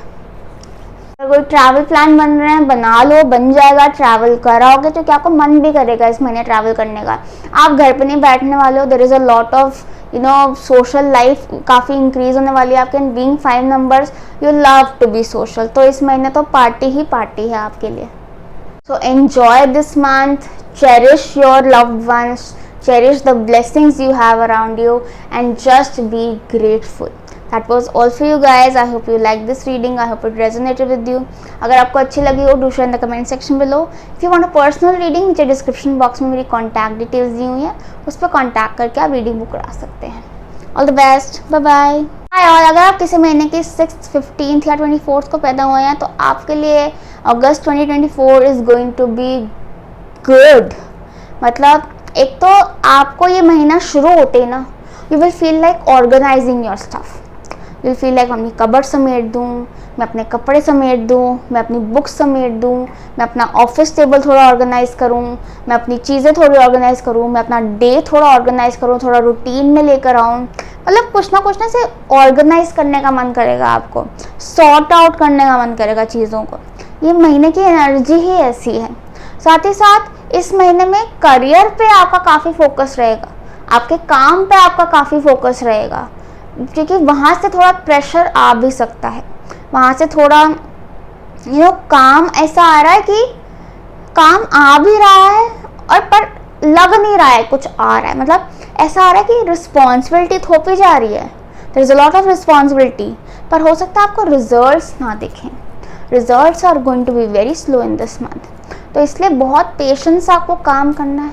Speaker 1: कोई ट्रैवल प्लान बन रहे हैं, बना लो, बन जाएगा, ट्रैवल कराओगे तो क्या आपको मन भी करेगा इस महीने ट्रैवल करने का। आप घर पे नहीं बैठने वाले हो, there is a lot of social life काफ़ी इंक्रीज होने वाली है आपके। Being 5 numbers you love to be social, तो इस महीने तो पार्टी ही पार्टी है आपके लिए। So enjoy this month, cherish your loved once, cherish the blessings you have around you and just be grateful. That was all for you guys. I hope you liked this reading. I hope it resonated with you. अगर आपको अच्छी लगी हो, do share in the comment section below. If you want a personal reading, नीचे description box में मेरी contact details दी हुई है, उस पर कॉन्टैक्ट करके आप रीडिंग बुक करा सकते हैं। All the best, bye bye. और अगर आप किसी महीने की 6th, 15th या 24th को पैदा हुए हैं तो आपके लिए अगस्त 2024 is going to be good. मतलब एक तो आपको ये महीना शुरू होते ही ना, you will feel like organising your stuff. You will feel like मैं अपनी कबर्ड समेट दूँ, मैं अपने कपड़े समेट दूँ, मैं अपनी बुक्स समेट दूँ, मैं अपना ऑफिस टेबल थोड़ा ऑर्गेनाइज करूँ, मैं अपनी चीज़ें थोड़ी ऑर्गेनाइज करूँ, मैं अपना डे थोड़ा ऑर्गेनाइज करूँ, थोड़ा रूटीन में लेकर आऊँ। मतलब कुछ ना से ऑर्गेनाइज करने का मन करेगा आपको, सॉर्ट आउट करने का मन करेगा चीज़ों को। ये महीने की एनर्जी ही ऐसी है। साथ ही साथ इस महीने में करियर पे आपका काफ़ी फोकस रहेगा, आपके काम पे आपका काफ़ी फोकस रहेगा, क्योंकि वहाँ से थोड़ा प्रेशर आ भी सकता है। वहाँ से थोड़ा काम ऐसा आ रहा है कि काम आ भी रहा है और पर लग नहीं रहा है कुछ आ रहा है। मतलब ऐसा आ रहा है कि रिस्पॉन्सिबिलिटी थोपी जा रही है, there is a lot of responsibility, पर हो सकता है आपको रिजल्ट्स ना दिखें। Results are going to be very slow in this month. तो इसलिए बहुत पेशेंस आपको काम करना है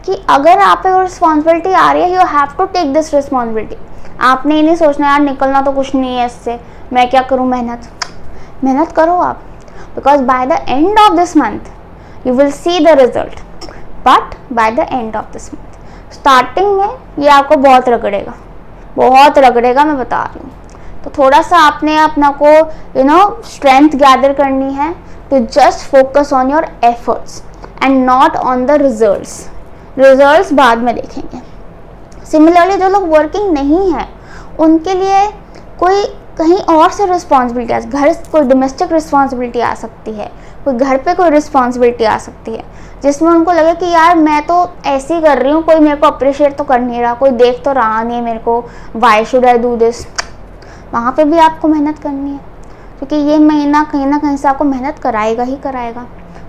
Speaker 1: कि अगर आप पे रिस्पॉन्सिबिलिटी आ रही है, you have to take this responsibility. आपने ये नहीं सोचना यार निकलना तो कुछ नहीं है इससे, मैं क्या करूँ, मेहनत करो आप, because by the end of this month you will see the result. But by the end of this month, starting में ये आपको बहुत रगड़ेगा, मैं बता रही हूँ। तो थोड़ा सा आपने अपना को स्ट्रेंथ गैदर करनी है to just focus on your efforts and not on the results बाद में देखेंगे। सिमिलरली जो लोग वर्किंग नहीं है उनके लिए कोई कहीं और से रिस्पॉन्सिबिलिटी घर कोई डोमेस्टिक रिस्पॉन्सिबिलिटी आ सकती है, कोई घर पे कोई रिस्पॉन्सिबिलिटी आ सकती है जिसमें उनको लगे कि यार मैं तो ऐसे ही कर रही हूँ, कोई मेरे को अप्रिशिएट तो कर नहीं रहा, कोई देख तो रहा नहीं है मेरे को, why should I do this. वहाँ पे भी आपको मेहनत करनी है, क्योंकि ये महीना कहीं ना कहीं से आपको मेहनत कराएगा ही कराएगा।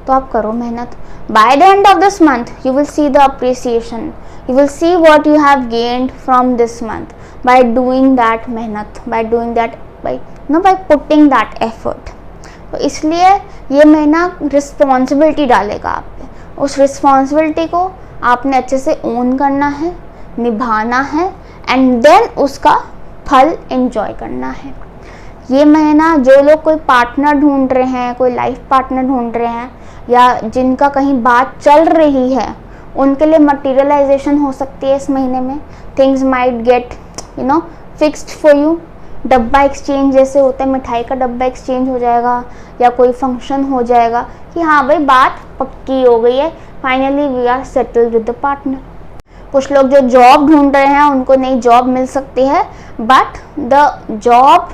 Speaker 1: तो आप करो मेहनत। Bye the end of this month you will see the appreciation, you will see what you have gained from this month by doing that मेहनत, बाय पुटिंग दैट एफर्ट। तो इसलिए ये महीना रिस्पॉन्सिबिलिटी डालेगा आप पे। उस रिस्पॉन्सिबिलिटी को आपने अच्छे से ओन करना है, निभाना है एंड देन उसका फल एंजॉय करना है। ये महीना जो लोग कोई पार्टनर ढूंढ रहे हैं, कोई लाइफ पार्टनर ढूंढ रहे हैं या जिनका कहीं बात चल रही है, उनके लिए मटेरियलाइजेशन हो सकती है इस महीने में। Things might get fixed for you. डब्बा एक्सचेंज जैसे होता है, मिठाई का डब्बा एक्सचेंज हो जाएगा या कोई फंक्शन हो जाएगा कि हाँ भाई बात पक्की हो गई है, finally we are settled with the partner. कुछ लोग जो जॉब ढूंढ रहे हैं उनको नई जॉब मिल सकती है, बट द जॉब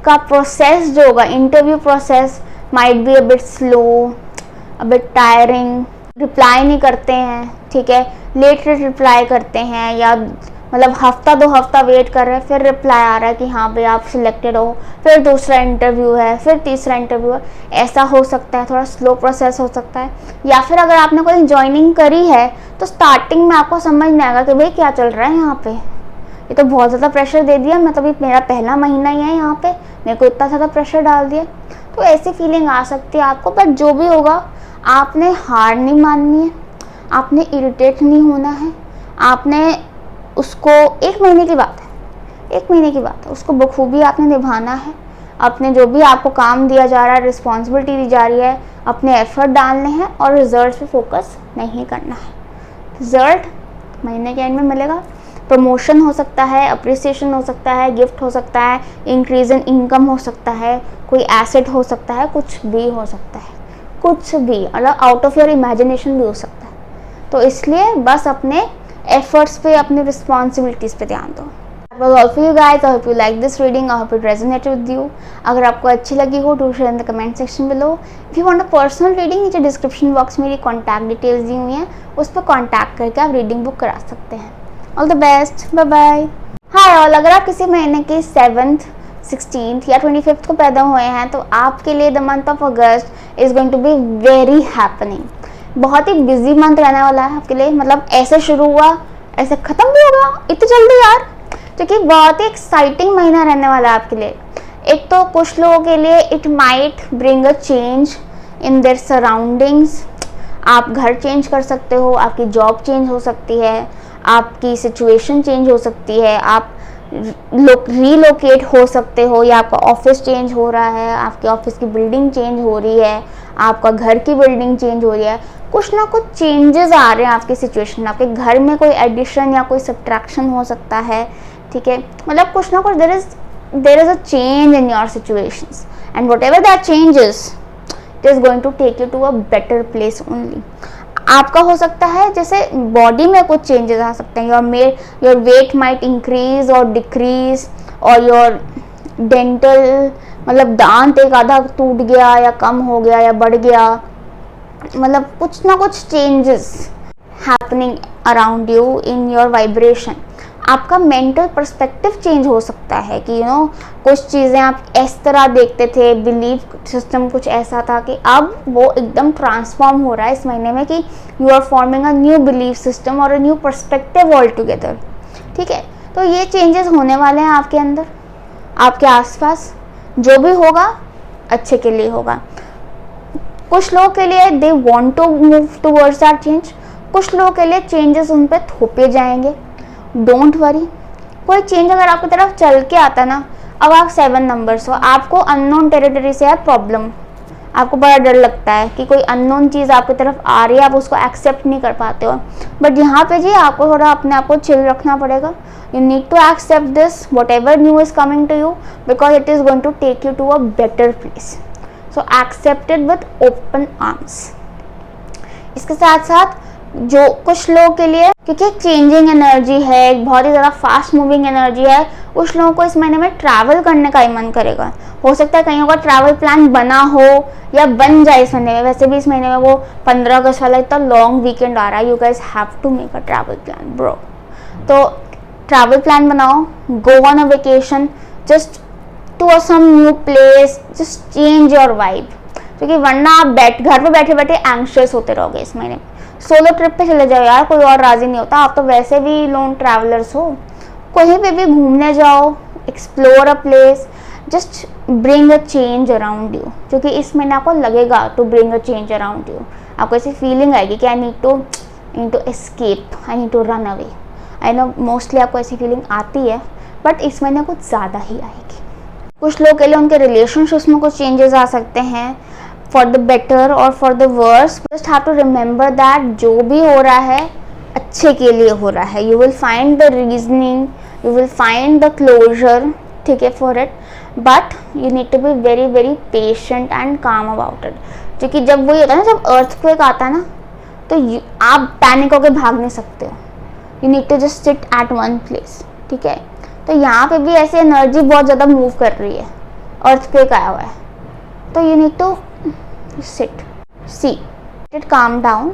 Speaker 1: का प्रोसेस जो होगा, interview process might be a bit slow, a bit tiring. Reply नहीं करते हैं, ठीक है, लेट रिप्लाई करते हैं या मतलब हफ्ता 2 हफ्ता वेट कर रहे हैं, फिर रिप्लाई आ रहा है कि हाँ भाई आप सिलेक्टेड हो, फिर दूसरा इंटरव्यू है, फिर तीसरा इंटरव्यू है। ऐसा हो सकता है, थोड़ा स्लो प्रोसेस हो सकता है। या फिर अगर आपने कोई ज्वाइनिंग करी है तो स्टार्टिंग में आपको समझ नहीं आएगा कि भाई क्या चल रहा है यहाँ पे, ये तो बहुत ज़्यादा प्रेशर दे दिया, मैं तो अभी मेरा पहला महीना ही है यहाँ पे, मेरे को इतना ज़्यादा प्रेशर डाल दिया। तो ऐसी फीलिंग आ सकती है आपको, बट जो भी होगा आपने हार नहीं माननी है, आपने इरिटेट नहीं होना है, आपने उसको 1 महीने की बात है, उसको बखूबी आपने निभाना है। अपने जो भी आपको काम दिया जा रहा है, रिस्पॉन्सिबिलिटी दी जा रही है, अपने एफर्ट डालने हैं और रिजल्ट पे फोकस नहीं करना है। रिजल्ट महीने के एंड में मिलेगा। प्रमोशन हो सकता है, अप्रिसिएशन हो सकता है, गिफ्ट हो सकता है, इंक्रीज इन इनकम हो सकता है, कोई एसेट हो सकता है, कुछ भी हो सकता है, कुछ भी मतलब आउट ऑफ योर इमेजिनेशन भी हो सकता है। तो इसलिए बस अपने एफर्ट्स पे, अपने रिस्पॉन्सिबिलिटीज़ पे ध्यान दो। That was all for you guys. I hope you like this reading. I hope it resonated with you. अगर आपको अच्छी लगी हो to share in the comment section below. If you want a personal reading, नीचे description box में मेरी contact details दी हुई हैं, उस पर contact करके आप reading book करा सकते हैं. All the best. Bye bye. Hi all. अगर आप किसी महीने की 7th, 16th या 25th को पैदा हुए हैं तो आपके लिए the month of August is going to be very happening. बहुत ही बिजी मंथ रहने वाला है आपके लिए. मतलब ऐसे शुरू हुआ ऐसे खत्म भी होगा इतनी जल्दी यार, क्योंकि बहुत ही एक्साइटिंग महीना रहने वाला है आपके लिए. एक तो कुछ लोगों के लिए it might bring a change in their surroundings. आप घर चेंज कर सकते हो, आपकी जॉब चेंज हो सकती है, आपकी सिचुएशन चेंज हो सकती है, आप रीलोकेट हो सकते हो, या आपका ऑफिस चेंज हो रहा है, आपके ऑफिस की बिल्डिंग चेंज हो रही है, आपका घर की बिल्डिंग चेंज हो रही है. कुछ ना कुछ चेंजेस आ रहे हैं आपकी सिचुएशन में. आपके घर में कोई एडिशन या कोई सब्ट्रैक्शन हो सकता है. ठीक है, मतलब कुछ ना कुछ there is a change in your situations and whatever that changes it is going to take you to a better place only. आपका हो सकता है जैसे बॉडी में कुछ चेंजेस आ सकते हैं. योर वेट माइट इंक्रीज और डिक्रीज, और योर डेंटल मतलब दांत एक आधा टूट गया या कम हो गया या बढ़ गया. मतलब कुछ ना कुछ changes happening around you in your vibration. आपका मेंटल पर्सपेक्टिव चेंज हो सकता है कि कुछ चीज़ें आप इस तरह देखते थे, बिलीफ सिस्टम कुछ ऐसा था कि अब वो एकदम ट्रांसफॉर्म हो रहा है इस महीने में कि you are forming a new belief system और a new perspective all together. ठीक है, तो ये चेंजेस होने वाले हैं आपके अंदर, आपके आसपास. जो भी होगा अच्छे के लिए होगा. कुछ लोगों के लिए they want to move towards that change, कुछ लोगों के लिए चेंजेस उन पे थोपे जाएंगे. Don't worry. कोई चेंज अगर आपकी तरफ चल के आता ना, अब आप 7 नंबर्स हो, आपको अननोन टेरिटरी से है प्रॉब्लम, आपको बड़ा डर लगता है कि कोई अननोन चीज़ आपकी तरफ आ रही है, आप उसको एक्सेप्ट नहीं कर पाते हो. बट यहाँ पे जी आपको थोड़ा अपने आप को चिल रखना पड़ेगा. You need to accept this whatever new is coming to you because it is going to take you to a better place. So accept it with open arms. इसके साथ साथ जो कुछ लोगों के लिए, क्योंकि एक चेंजिंग एनर्जी है, एक बहुत ही ज़्यादा फास्ट मूविंग एनर्जी है, कुछ लोगों को इस महीने में ट्रैवल करने का ही मन करेगा. हो सकता है कहीं का ट्रैवल प्लान बना हो या बन जाए इस महीने में. वैसे भी इस महीने में वो 15 अगस्त वाला इतना लॉन्ग वीकेंड आ रहा है. You guys have to make a travel plan bro. तो ट्रैवल प्लान बनाओ, go on a vacation, just to some new place, just change your vibe. क्योंकि वरना आप घर पे बैठे बैठे एंग्शियस होते रहोगे इस महीने. सोलो ट्रिप पे चले जाओ यार, कोई और राजी नहीं होता. आप तो वैसे भी लोन ट्रैवलर्स हो. कहीं पे भी घूमने जाओ, explore a place, just bring a change around you. क्योंकि इस महीने आपको लगेगा to bring a change around you. आपको ऐसी फीलिंग आएगी कि I need to escape, I need to run away. I know mostly आपको ऐसी फीलिंग आती है, बट इस महीने कुछ ज़्यादा ही आएगी. कुछ लोगों के लिए उनके रिलेशनशिप्स में कुछ चेंजेस आ सकते हैं, फॉर द बेटर और for the worse. Just have to remember that जो भी हो रहा है अच्छे के लिए हो रहा है. You will find the reasoning, you will find the closure, ठीक है, for it. But you need to be very very patient and calm about it. क्योंकि जब वही होता है ना, जब अर्थक्वेक आता है ना, तो आप पैनिक होकर भाग नहीं सकते हो. You need to just sit at one place. ठीक है, तो यहाँ पे भी ऐसी एनर्जी बहुत ज़्यादा मूव कर रही है, अर्थक्वेक आया हुआ है. तो you need to sit, see it, calm down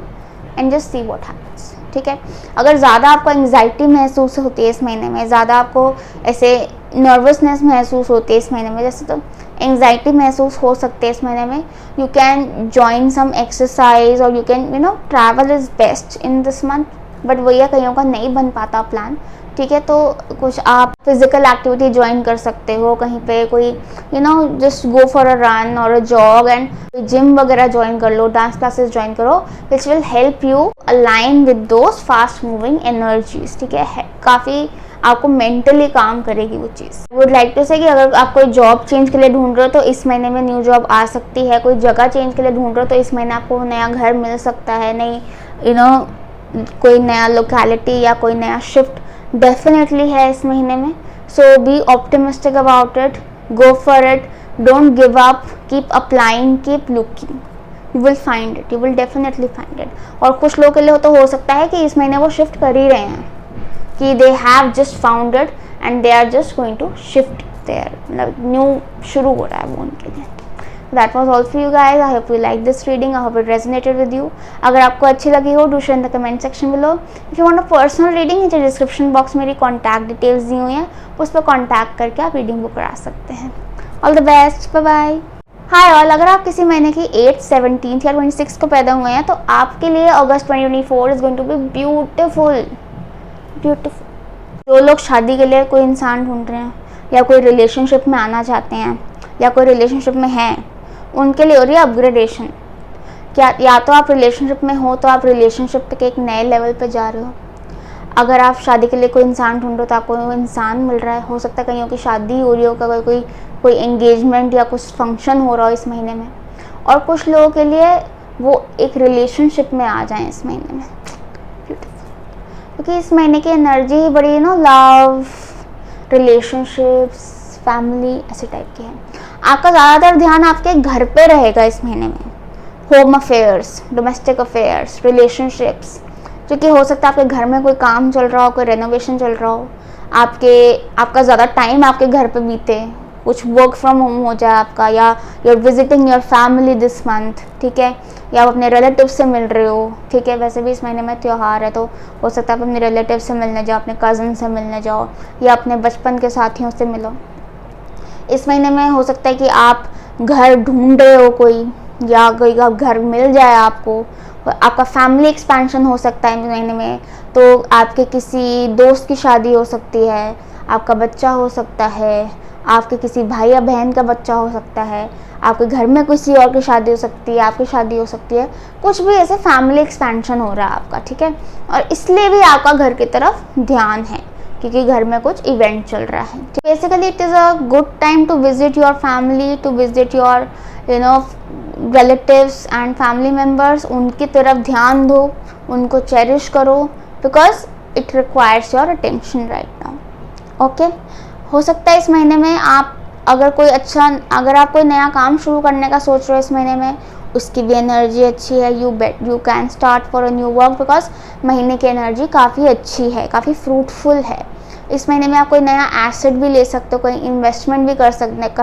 Speaker 1: and just see what happens. ठीक है, अगर ज़्यादा आपको एंग्जाइटी महसूस होती है इस महीने में, ज़्यादा आपको ऐसे नर्वसनेस महसूस होती है इस महीने में, जैसे तो एंग्जाइटी महसूस हो सकती है इस महीने में, you can join some exercise और you can travel is best in this month. But वही कईयों का नहीं बन पाता प्लान. ठीक है, तो कुछ आप फिजिकल एक्टिविटी ज्वाइन कर सकते हो कहीं पे, कोई just go for a run और अ जॉग, एंड जिम वगैरह ज्वाइन कर लो, डांस क्लासेस ज्वाइन करो, which will help you align with those fast moving energies. ठीक है, काफ़ी आपको मेंटली काम करेगी वो चीज़. वुड लाइक टू से कि अगर आप कोई जॉब चेंज के लिए ढूंढ रहे हो तो इस महीने में न्यू जॉब आ सकती है. कोई जगह चेंज के लिए ढूंढ रहे हो तो इस महीने आपको नया घर मिल सकता है. नई कोई नया लोकेलिटी या कोई नया शिफ्ट डेफिनेटली है इस महीने में. So be optimistic about it, go for it, don't give up, keep applying, keep looking. You will find it, you will definitely find it. और कुछ लोगों के लिए तो हो सकता है कि इस महीने वो शिफ्ट कर ही रहे हैं, कि they have just found it and they are just going to shift there, मतलब न्यू शुरू हो रहा है वो उनके लिए। That was all for you guys. I hope you liked this reading. I hope it resonated with you. अगर आपको अच्छी लगी हो, do share in the comment section below. If you want a personal reading, नीचे description box मेरी contact details दी हुई हैं, उस पर कॉन्टैक्ट करके आप रीडिंग बुक करा सकते हैं। All the best, bye bye. Hi all, अगर आप किसी महीने की 8th, 17th या 26 को पैदा हुए हैं तो आपके लिए अगस्त 2024 is going to be beautiful. जो लोग शादी के लिए कोई इंसान ढूंढ रहे हैं या कोई रिलेशनशिप में आना चाहते हैं या कोई रिलेशनशिप में हैं, उनके लिए हो रही है अपग्रेडेशन। क्या या तो आप रिलेशनशिप में हो तो आप रिलेशनशिप के एक नए लेवल पे जा रहे हो। अगर आप शादी के लिए कोई इंसान ढूंढो तो आपको वो इंसान मिल रहा है। हो सकता है कहीं की शादी हो रही हो, कोई एंगेजमेंट या कुछ फंक्शन हो रहा हो इस महीने में, और कुछ लोगों के लिए वो एक रिलेशनशिप में आ जाएं इस महीने में, क्योंकि इस महीने की एनर्जी ही बड़ी लव, रिलेशनशिप्स, फैमिली ऐसे टाइप की है। आपका ज़्यादातर ध्यान आपके घर पे रहेगा इस महीने में। Home affairs, domestic affairs, relationships, जो कि हो सकता है आपके घर में कोई काम चल रहा हो, कोई रेनोवेशन चल रहा हो, आपका ज़्यादा टाइम आपके घर पे बीते, कुछ वर्क फ्रॉम होम हो जाए आपका, या you are visiting your family this month, ठीक है, या आप अपने रिलेटिव से मिल रहे हो, ठीक है। वैसे भी इस महीने में त्यौहार है तो हो सकता है आप अपने रिलेटिव से मिलने जाओ, अपने कज़न से मिलने जाओ, या अपने बचपन के साथियों से मिलो। इस महीने में हो सकता है कि आप घर ढूंढ रहे हो कोई, या कोई का घर मिल जाए आपको। आपका फैमिली एक्सपेंशन हो सकता है इस महीने में, तो आपके किसी दोस्त की शादी हो सकती है, आपका बच्चा हो सकता है, आपके किसी भाई या बहन का बच्चा हो सकता है, आपके घर में किसी और की शादी हो सकती है, आपकी शादी हो सकती है, कुछ भी ऐसे फैमिली एक्सपेंशन हो रहा है आपका, ठीक है। और इसलिए भी आपका घर की तरफ ध्यान है क्योंकि घर में कुछ इवेंट चल रहा है। Basically it is a good time to visit your family, to visit your relatives and family members. उनकी तरफ ध्यान दो, उनको चेरिश करो, because it requires your attention right now. Okay, हो सकता है इस महीने में अगर आप कोई नया काम शुरू करने का सोच रहे हो इस महीने में, उसकी भी एनर्जी अच्छी है। You can start for a new work, because महीने की एनर्जी काफ़ी अच्छी है, काफ़ी फ्रूटफुल है। इस महीने में आप कोई नया एसेट भी ले सकते हो, कोई इन्वेस्टमेंट भी कर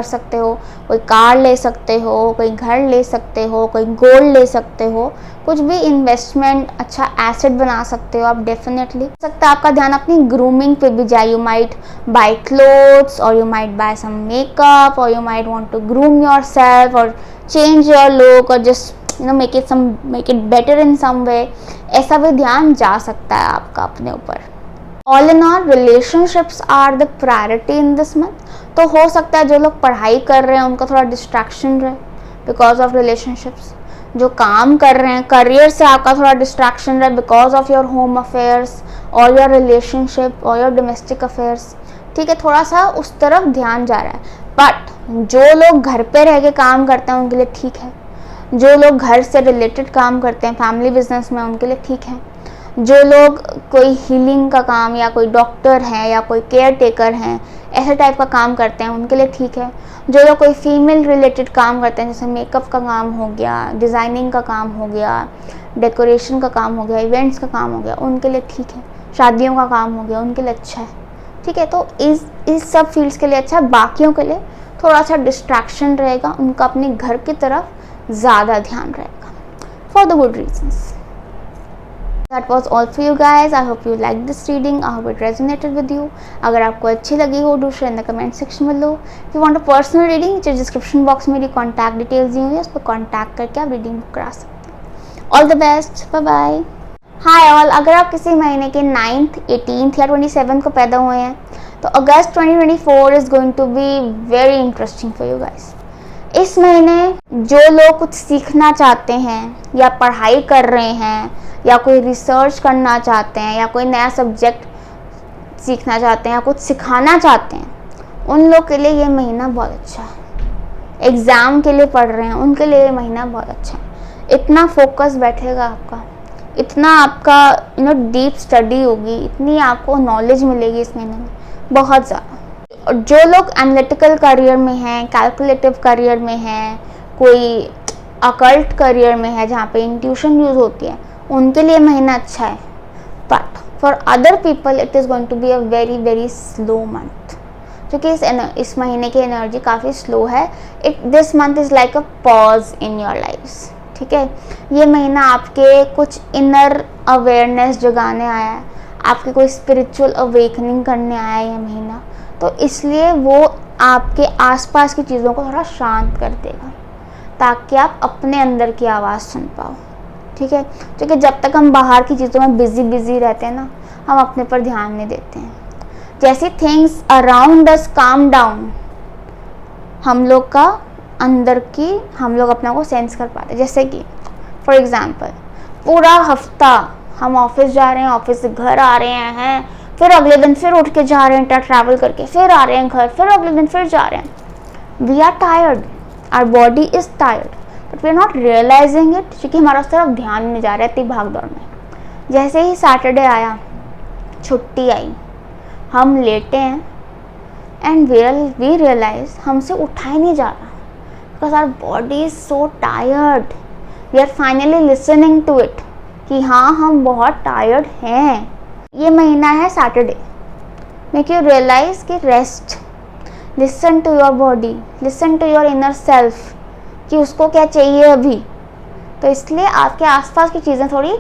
Speaker 1: सकते हो, कोई कार ले सकते हो, कोई घर ले सकते हो, कोई गोल्ड ले सकते हो, कुछ भी इन्वेस्टमेंट, अच्छा एसेट बना सकते हो आप डेफिनेटली। हो सकता है आपका ध्यान अपनी ग्रूमिंग पे भी जाए। यू माइट बाय क्लोथ्स, और you might buy some makeup, और you might want to groom yourself और चेंज योर लुक, और just make it better in some way. ऐसा भी ध्यान जा सकता है आपका अपने ऊपर। All in all, relationships are the priority in this month. तो हो सकता है जो लोग पढ़ाई कर रहे हैं उनका थोड़ा डिस्ट्रैक्शन रहे बिकॉज ऑफ रिलेशनशिप्स। जो काम कर रहे हैं, करियर से आपका थोड़ा डिस्ट्रैक्शन रहे because of your home affairs और योर रिलेशनशिप और योर डोमेस्टिक अफेयर्स, ठीक है। थोड़ा सा उस तरफ ध्यान जा रहा है। बट जो लोग घर पे रह के काम करते हैं उनके लिए ठीक है। जो लोग घर से रिलेटेड काम करते हैं, फैमिली बिजनेस में, उनके लिए ठीक है। जो लोग कोई हीलिंग का काम, या कोई डॉक्टर हैं, या कोई केयर टेकर हैं, ऐसे टाइप का काम करते हैं, उनके लिए ठीक है। जो लोग कोई फीमेल रिलेटेड काम करते हैं, जैसे मेकअप का काम हो गया, डिज़ाइनिंग का काम हो गया, डेकोरेशन का काम हो गया, इवेंट्स का काम हो गया, उनके लिए ठीक है। शादियों का काम हो गया, उनके लिए अच्छा है, ठीक है। तो इस सब फील्ड्स के लिए अच्छा है। बाकियों के लिए थोड़ा सा डिस्ट्रैक्शन रहेगा, उनका अपने घर की तरफ ज़्यादा ध्यान रहेगा, for the good reasons. That was all for you guys. I hope you liked this reading. I hope it resonated with you. अगर आपको अच्छी लगी हो, do share in the comment section below. If you want a personal reading, नीचे description box में मेरी contact details दी हुई है, उस पर कॉन्टैक्ट करके आप रीडिंग बुक करा सकते हैं। All the best, bye bye. Hi all, अगर आप किसी महीने के 9th, 18th या 27 को पैदा हुए हैं तो August 2024 is going to be very interesting for you guys. इस महीने जो लोग कुछ सीखना चाहते हैं, या पढ़ाई कर रहे हैं, या कोई रिसर्च करना चाहते हैं, या कोई नया सब्जेक्ट सीखना चाहते हैं, या कुछ सिखाना चाहते हैं, उन लोग के लिए ये महीना बहुत अच्छा है। एग्ज़ाम के लिए पढ़ रहे हैं, उनके लिए ये महीना बहुत अच्छा है। इतना फोकस बैठेगा आपका, इतना आपका डीप स्टडी होगी, इतनी आपको नॉलेज मिलेगी इस महीने में, बहुत ज़्यादा। और जो लोग एनालिटिकल करियर में हैं, कैलकुलेटिव करियर में हैं, कोई अकल्ट करियर में है जहाँ पे इंट्यूशन यूज़ होती है, उनके लिए महीना अच्छा है। But for other people it is going to be a very very slow month, क्योंकि इस महीने की एनर्जी काफ़ी स्लो है. This month is like a pause in your lifes. ठीक है, ये महीना आपके कुछ इनर अवेयरनेस जगाने आया है, आपके कोई स्पिरिचुअल अवेकनिंग करने आया है ये महीना. तो इसलिए वो आपके आसपास की चीज़ों को थोड़ा शांत कर देगा ताकि आप अपने अंदर की आवाज़ सुन पाओ. ठीक है, क्योंकि जब तक हम बाहर की चीज़ों में बिजी रहते हैं ना, हम अपने पर ध्यान नहीं देते हैं. जैसे things around us calm down, हम लोग अपना को सेंस कर पाते हैं. जैसे कि फॉर एग्जांपल पूरा हफ्ता हम ऑफिस जा रहे हैं, ऑफिस से घर आ रहे हैं, फिर अगले दिन फिर उठ के जा रहे हैं ट्रैवल करके, फिर आ रहे हैं घर, फिर अगले दिन फिर जा रहे हैं. We are tired, our body is tired, but we are not realising it, क्योंकि हमारा उस तरफ ध्यान नहीं जा रहा है इतनी भाग दौड़ में. जैसे ही सैटरडे आया, छुट्टी आई, हम लेटे हैं एंड वी रियलाइज हमसे उठा ही नहीं जा रहा because our body is so tired. We are finally listening to it कि हाँ हम बहुत टायर्ड हैं. ये महीना है सैटरडे, मेक यू रियलाइज कि rest, listen to your body, listen to your inner self कि उसको क्या चाहिए अभी. तो इसलिए आपके आसपास की चीज़ें थोड़ी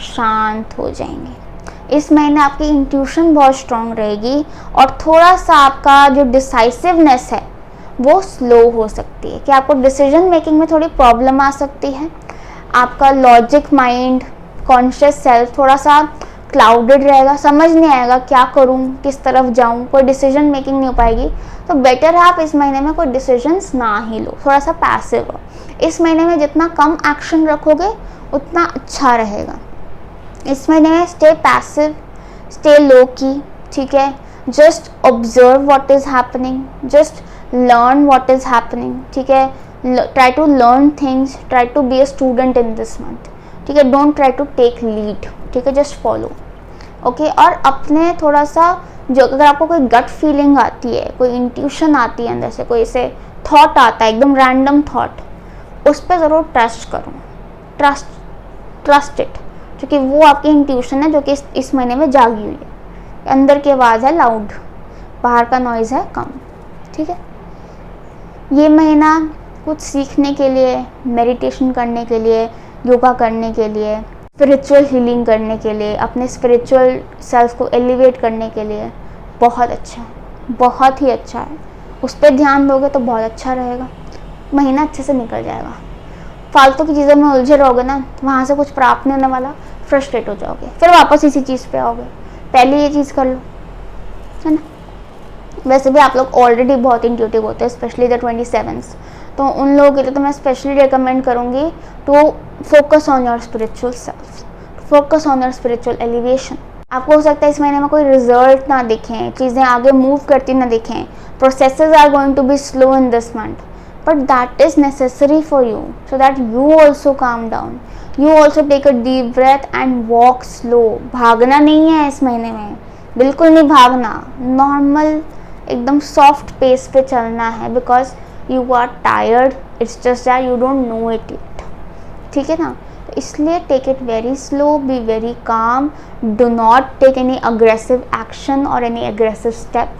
Speaker 1: शांत हो जाएंगी. इस महीने आपकी इंट्यूशन बहुत स्ट्रांग रहेगी और थोड़ा सा आपका जो डिसाइसिवनेस है वो स्लो हो सकती है, कि आपको डिसीजन मेकिंग में थोड़ी प्रॉब्लम आ सकती है. आपका लॉजिक माइंड, कॉन्शियस सेल्फ थोड़ा सा क्लाउडेड रहेगा, समझ नहीं आएगा क्या करूं, किस तरफ जाऊं, कोई डिसीजन मेकिंग नहीं हो पाएगी. तो बेटर है आप इस महीने में कोई डिसीजंस ना ही लो, थोड़ा सा पैसिव हो. इस महीने में जितना कम एक्शन रखोगे उतना अच्छा रहेगा. इस महीने में स्टे पैसिव, स्टे लो की. ठीक है, just observe what is happening, just learn what is happening. ठीक है, try to learn things, try to be a student in this month. ठीक है, don't try to take lead. ठीक है, जस्ट फॉलो. ओके, और अपने थोड़ा सा जो अगर आपको कोई गट फीलिंग आती है, कोई इंट्यूशन आती है अंदर से, कोई ऐसे थॉट आता है एकदम रैंडम थॉट, उस पर ज़रूर ट्रस्ट करो. ट्रस्ट इट, क्योंकि वो आपकी इंट्यूशन है जो कि इस महीने में जागी हुई है. अंदर की आवाज़ है लाउड, बाहर का नॉइज़ है कम. ठीक है, ये महीना कुछ सीखने के लिए, मेडिटेशन करने के लिए, योगा करने के लिए, स्पिरिचुअल हीलिंग करने के लिए, अपने स्पिरिचुअल सेल्फ को एलिवेट करने के लिए बहुत अच्छा है, बहुत ही अच्छा है. उस पर ध्यान दोगे तो बहुत अच्छा रहेगा, महीना अच्छे से निकल जाएगा. फालतू की चीज़ों में उलझे रहोगे ना, वहाँ से कुछ प्राप्त नहीं होने वाला, फ्रस्ट्रेट हो जाओगे, फिर वापस इसी चीज़ पे आओगे. पहले ये चीज़ कर लो, है ना. वैसे भी आप लोग ऑलरेडी बहुत इंट्यूटिव होते हैं, स्पेशली द 27s. तो उन लोगों के लिए तो मैं स्पेशली रिकमेंड करूँगी to focus on your spiritual self, focus on your spiritual elevation. आपको हो सकता है इस महीने में कोई रिजल्ट ना दिखें, चीज़ें आगे मूव करती ना दिखें, processes are going to be slow in this month, but that is necessary for you so that you also calm down, you also take a deep breath and walk slow. भागना नहीं है इस महीने में, बिल्कुल नहीं भागना, नॉर्मल एकदम सॉफ्ट पेस पे चलना है, because you are tired, it's just that you don't know it yet. ठीक है ना, तो इसलिए take it very slow, be very calm, do not take any aggressive action और एनी अग्रेसिव स्टेप.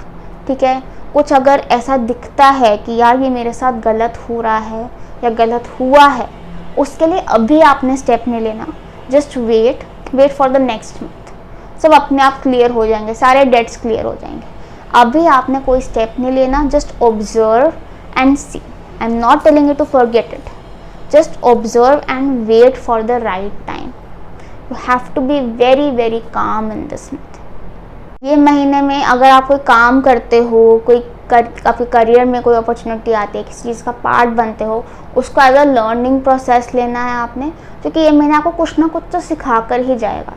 Speaker 1: ठीक है, कुछ अगर ऐसा दिखता है कि यार ये मेरे साथ गलत हो रहा है या गलत हुआ है, उसके लिए अभी आपने स्टेप नहीं लेना. Just wait for the next month, सब अपने आप क्लियर हो जाएंगे, सारे डेट्स क्लियर हो जाएंगे. अभी आपने कोई स्टेप नहीं लेना, just observe and see. I am not telling you to forget it, just observe and wait for the right time. You have to be very very calm in this month. ये महीने में अगर आप कोई काम करते हो, आपके करियर में कोई अपॉर्चुनिटी आती है, किसी चीज़ का पार्ट बनते हो, उसको एज अ लर्निंग प्रोसेस लेना है आपने, क्योंकि ये महीना आपको कुछ ना कुछ तो सिखा कर ही जाएगा.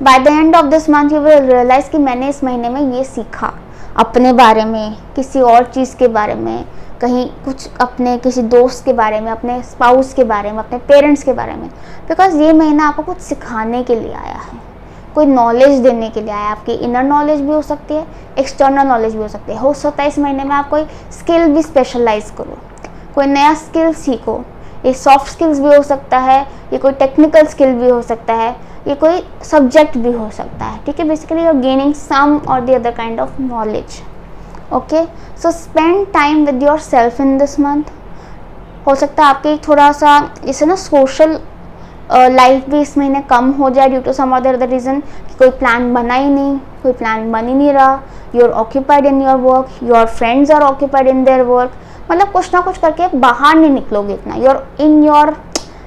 Speaker 1: By the end of this month you will realise कि मैंने इस महीने में ये सीखा अपने बारे में, किसी और चीज़ के बारे में, कहीं कुछ अपने किसी दोस्त के बारे में, अपने स्पाउस के बारे में, अपने पेरेंट्स के बारे में. बिकॉज ये महीना आपको कुछ सिखाने के लिए आया है, कोई नॉलेज देने के लिए आया है. आपकी इनर नॉलेज भी हो सकती है, एक्सटर्नल नॉलेज भी हो सकती है. हो सकता है इस महीने में आप कोई स्किल भी स्पेशलाइज करो, कोई नया स्किल सीखो, ये सॉफ्ट स्किल्स भी हो सकता है, ये कोई टेक्निकल स्किल भी हो सकता है, ये कोई सब्जेक्ट भी हो सकता है, ठीक है। बेसिकली यू आर गेनिंग सम और the other kind of knowledge. Okay, so spend time with your self in this month. हो सकता है आपके थोड़ा सा इसे ना सोशल लाइफ भी इस महीने कम हो जाए due to some other reason, कोई प्लान बना ही नहीं, कोई प्लान बन ही नहीं रहा, you are occupied in your work, your friends are occupied in their work, मतलब कुछ ना कुछ करके बाहर नहीं निकलोगे इतना, यू आर इन योर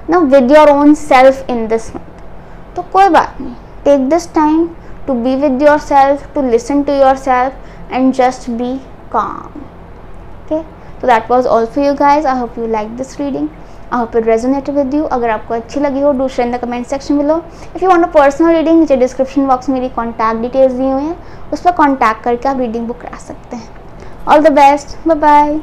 Speaker 1: ना with your own self in this month. तो कोई बात नहीं, take this time to be with your self, to listen to your self and just be calm. Okay, so that was all for you guys. I hope you liked this reading. I hope it resonated with you. अगर आपको अच्छी लगी हो, do share in the comment section below. If you want a personal reading, नीचे description box में मेरी contact details दी हुई हैं, उस पर कॉन्टैक्ट करके आप रीडिंग बुक करा सकते हैं। All the best, bye bye.